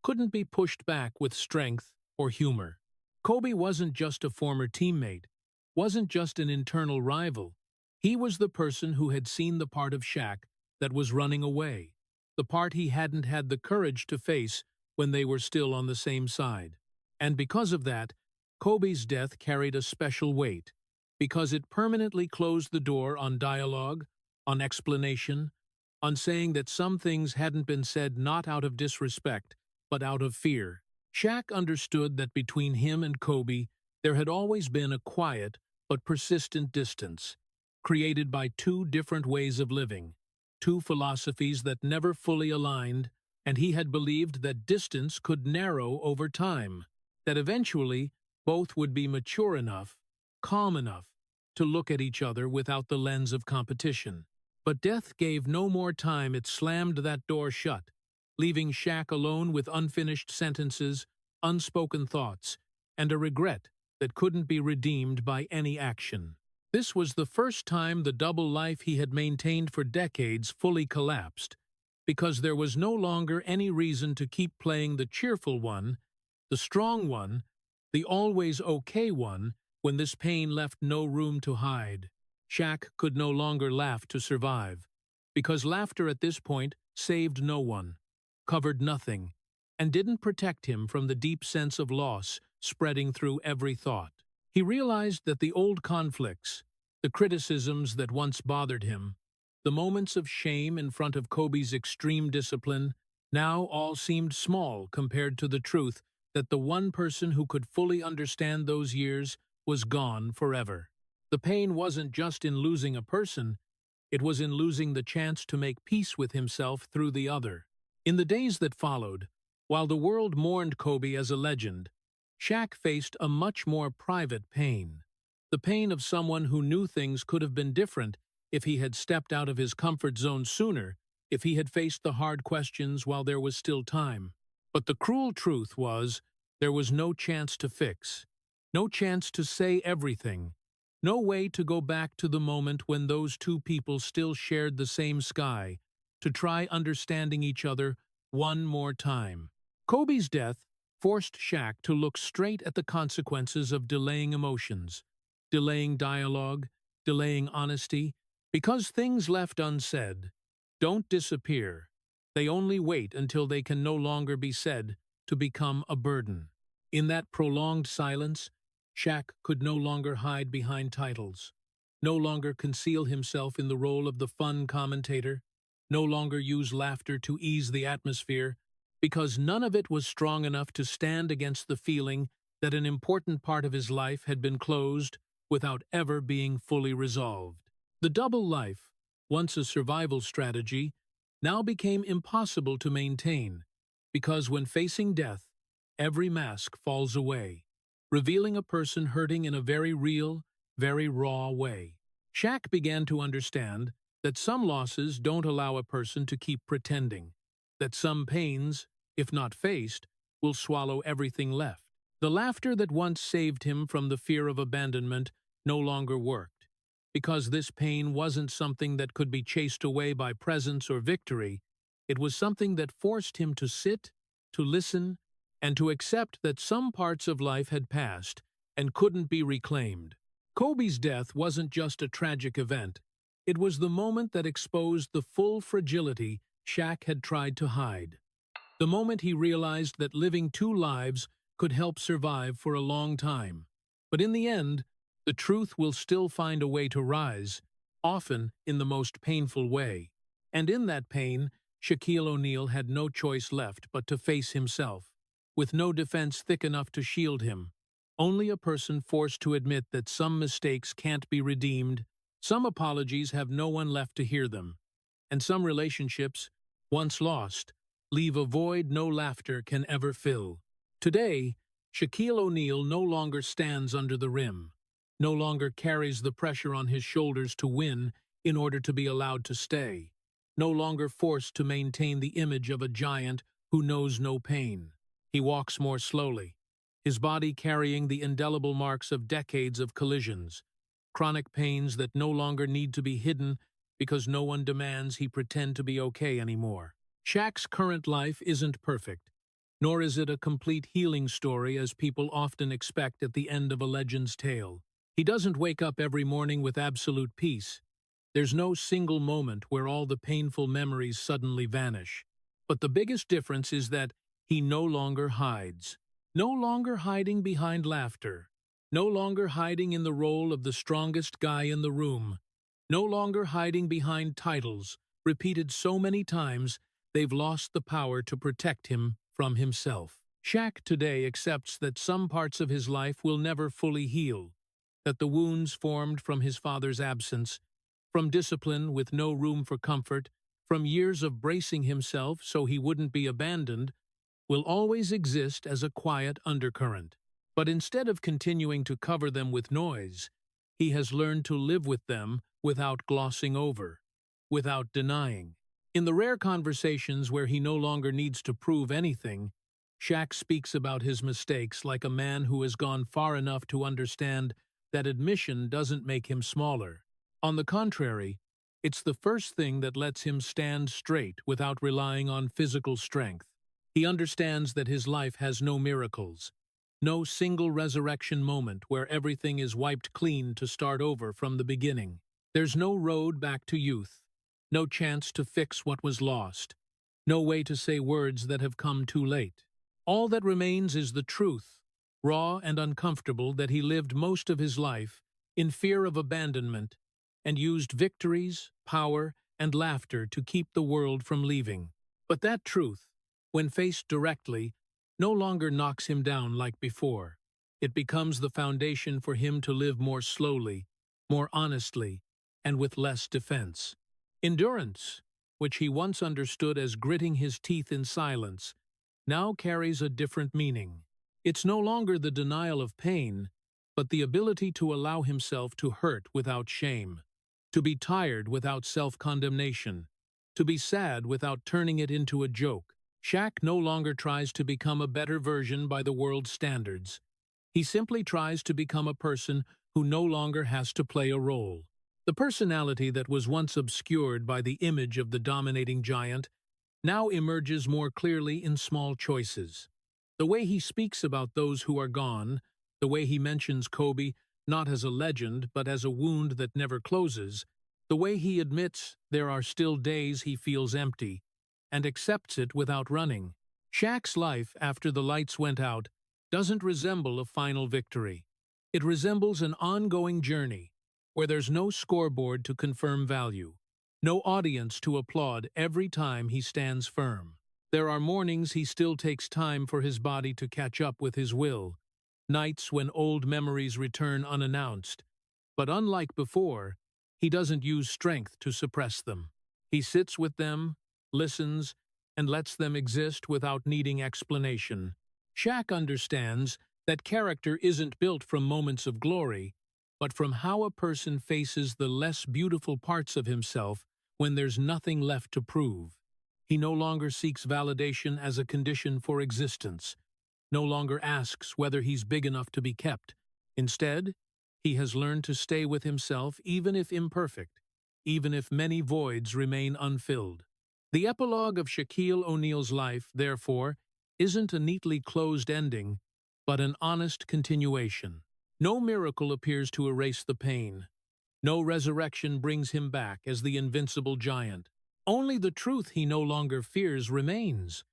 couldn't be pushed back with strength or humor. Kobe wasn't just a former teammate, wasn't just an internal rival. He was the person who had seen the part of Shaq that was running away, the part he hadn't had the courage to face when they were still on the same side. And because of that, Kobe's death carried a special weight, because it permanently closed the door on dialogue, on explanation, on saying that some things hadn't been said not out of disrespect, but out of fear. Shaq understood that between him and Kobe, there had always been a quiet but persistent distance, created by two different ways of living, two philosophies that never fully aligned, and he had believed that distance could narrow over time, that eventually Both would be mature enough, calm enough, to look at each other without the lens of competition. But death gave no more time. It slammed that door shut, leaving Shaq alone with unfinished sentences, unspoken thoughts, and a regret that couldn't be redeemed by any action. This was the first time the double life he had maintained for decades fully collapsed, because there was no longer any reason to keep playing the cheerful one, the strong one, the always okay one, when this pain left no room to hide. Shaq could no longer laugh to survive, because laughter at this point saved no one, covered nothing, and didn't protect him from the deep sense of loss spreading through every thought. He realized that the old conflicts, the criticisms that once bothered him, the moments of shame in front of Kobe's extreme discipline, now all seemed small compared to the truth that the one person who could fully understand those years was gone forever. The pain wasn't just in losing a person, it was in losing the chance to make peace with himself through the other. In the days that followed, while the world mourned Kobe as a legend, Shaq faced a much more private pain. The pain of someone who knew things could have been different if he had stepped out of his comfort zone sooner, if he had faced the hard questions while there was still time. But the cruel truth was, there was no chance to fix, no chance to say everything, no way to go back to the moment when those two people still shared the same sky, to try understanding each other one more time. Kobe's death forced Shaq to look straight at the consequences of delaying emotions, delaying dialogue, delaying honesty, because things left unsaid don't disappear. They only wait until they can no longer be said to become a burden. In that prolonged silence, Shaq could no longer hide behind titles, no longer conceal himself in the role of the fun commentator, no longer use laughter to ease the atmosphere, because none of it was strong enough to stand against the feeling that an important part of his life had been closed without ever being fully resolved. The double life, once a survival strategy, now became impossible to maintain, because when facing death, every mask falls away, revealing a person hurting in a very real, very raw way. Shaq began to understand that some losses don't allow a person to keep pretending, that some pains, if not faced, will swallow everything left. The laughter that once saved him from the fear of abandonment no longer worked, because this pain wasn't something that could be chased away by presence or victory. It was something that forced him to sit, to listen, and to accept that some parts of life had passed and couldn't be reclaimed. Kobe's death wasn't just a tragic event. It was the moment that exposed the full fragility Shaq had tried to hide. The moment he realized that living two lives could help survive for a long time. But in the end, the truth will still find a way to rise, often in the most painful way. And in that pain, Shaquille O'Neal had no choice left but to face himself, with no defense thick enough to shield him. Only a person forced to admit that some mistakes can't be redeemed, some apologies have no one left to hear them, and some relationships, once lost, leave a void no laughter can ever fill. Today, Shaquille O'Neal no longer stands under the rim, no longer carries the pressure on his shoulders to win in order to be allowed to stay, no longer forced to maintain the image of a giant who knows no pain. He walks more slowly, his body carrying the indelible marks of decades of collisions, chronic pains that no longer need to be hidden because no one demands he pretend to be okay anymore. Shaq's current life isn't perfect, nor is it a complete healing story as people often expect at the end of a legend's tale. He doesn't wake up every morning with absolute peace. There's no single moment where all the painful memories suddenly vanish. But the biggest difference is that he no longer hides, no longer hiding behind laughter, no longer hiding in the role of the strongest guy in the room, no longer hiding behind titles, repeated so many times they've lost the power to protect him from himself. Shaq today accepts that some parts of his life will never fully heal, that the wounds formed from his father's absence, from discipline with no room for comfort, from years of bracing himself so he wouldn't be abandoned, will always exist as a quiet undercurrent. But instead of continuing to cover them with noise, he has learned to live with them without glossing over, without denying. In the rare conversations where he no longer needs to prove anything, Shaq speaks about his mistakes like a man who has gone far enough to understand that admission doesn't make him smaller. On the contrary, it's the first thing that lets him stand straight without relying on physical strength. He understands that his life has no miracles, no single resurrection moment where everything is wiped clean to start over from the beginning. There's no road back to youth, no chance to fix what was lost, no way to say words that have come too late. All that remains is the truth, raw and uncomfortable, that he lived most of his life in fear of abandonment and used victories, power, and laughter to keep the world from leaving. But that truth, when faced directly, no longer knocks him down like before. It becomes the foundation for him to live more slowly, more honestly, and with less defense. Endurance, which he once understood as gritting his teeth in silence, now carries a different meaning. It's no longer the denial of pain, but the ability to allow himself to hurt without shame, to be tired without self-condemnation, to be sad without turning it into a joke. Shaq no longer tries to become a better version by the world's standards. He simply tries to become a person who no longer has to play a role. The personality that was once obscured by the image of the dominating giant now emerges more clearly in small choices. The way he speaks about those who are gone, the way he mentions Kobe not as a legend but as a wound that never closes, the way he admits there are still days he feels empty, and accepts it without running. Shaq's life after the lights went out doesn't resemble a final victory. It resembles an ongoing journey, where there's no scoreboard to confirm value, no audience to applaud every time he stands firm. There are mornings he still takes time for his body to catch up with his will, nights when old memories return unannounced. But unlike before, he doesn't use strength to suppress them. He sits with them, listens, and lets them exist without needing explanation. Shaq understands that character isn't built from moments of glory, but from how a person faces the less beautiful parts of himself when there's nothing left to prove. He no longer seeks validation as a condition for existence, no longer asks whether he's big enough to be kept. Instead, he has learned to stay with himself even if imperfect, even if many voids remain unfilled. The epilogue of Shaquille O'Neal's life, therefore, isn't a neatly closed ending, but an honest continuation. No miracle appears to erase the pain. No resurrection brings him back as the invincible giant. Only the truth he no longer fears remains.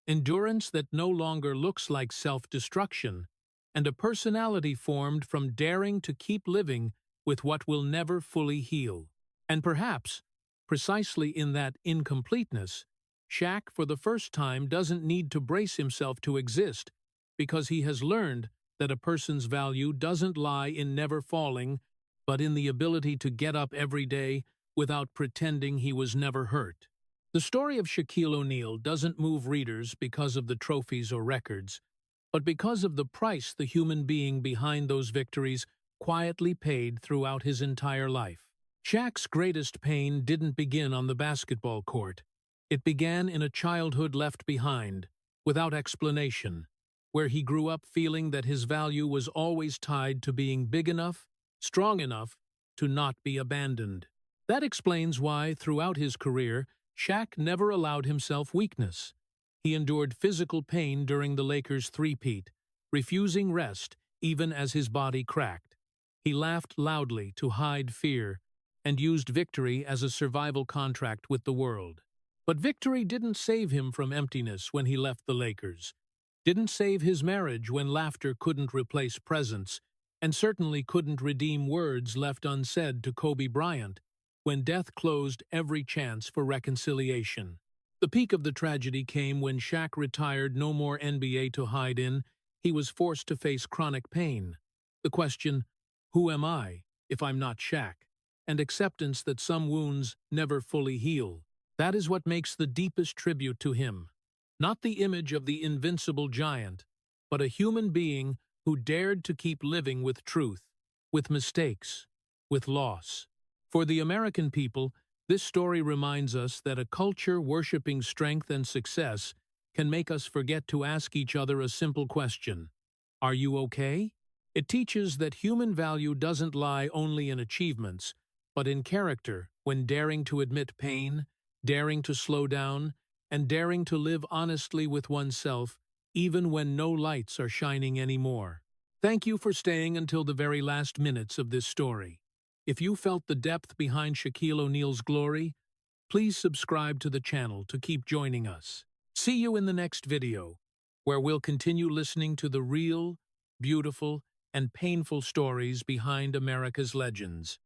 Endurance that no longer looks like self-destruction, and a personality formed from daring to keep living with what will never fully heal. And perhaps, precisely in that incompleteness, Shaq for the first time doesn't need to brace himself to exist, because he has learned that a person's value doesn't lie in never falling, but in the ability to get up every day without pretending he was never hurt. The story of Shaquille O'Neal doesn't move readers because of the trophies or records, but because of the price the human being behind those victories quietly paid throughout his entire life. Shaq's greatest pain didn't begin on the basketball court. It began in a childhood left behind, without explanation, where he grew up feeling that his value was always tied to being big enough, strong enough, to not be abandoned. That explains why, throughout his career, Shaq never allowed himself weakness. He endured physical pain during the Lakers' three-peat, refusing rest even as his body cracked. He laughed loudly to hide fear, and used victory as a survival contract with the world. But victory didn't save him from emptiness when he left the Lakers, didn't save his marriage when laughter couldn't replace presence, and certainly couldn't redeem words left unsaid to Kobe Bryant when death closed every chance for reconciliation. The peak of the tragedy came when Shaq retired. No more NBA to hide in. He was forced to face chronic pain. The question, who am I if I'm not Shaq? And acceptance that some wounds never fully heal. That is what makes the deepest tribute to him. Not the image of the invincible giant, but a human being who dared to keep living with truth, with mistakes, with loss. For the American people, this story reminds us that a culture worshiping strength and success can make us forget to ask each other a simple question: are you okay? It teaches that human value doesn't lie only in achievements, but in character, when daring to admit pain, daring to slow down, and daring to live honestly with oneself, even when no lights are shining anymore. Thank you for staying until the very last minutes of this story. If you felt the depth behind Shaquille O'Neal's glory, please subscribe to the channel to keep joining us. See you in the next video, where we'll continue listening to the real, beautiful, and painful stories behind America's legends.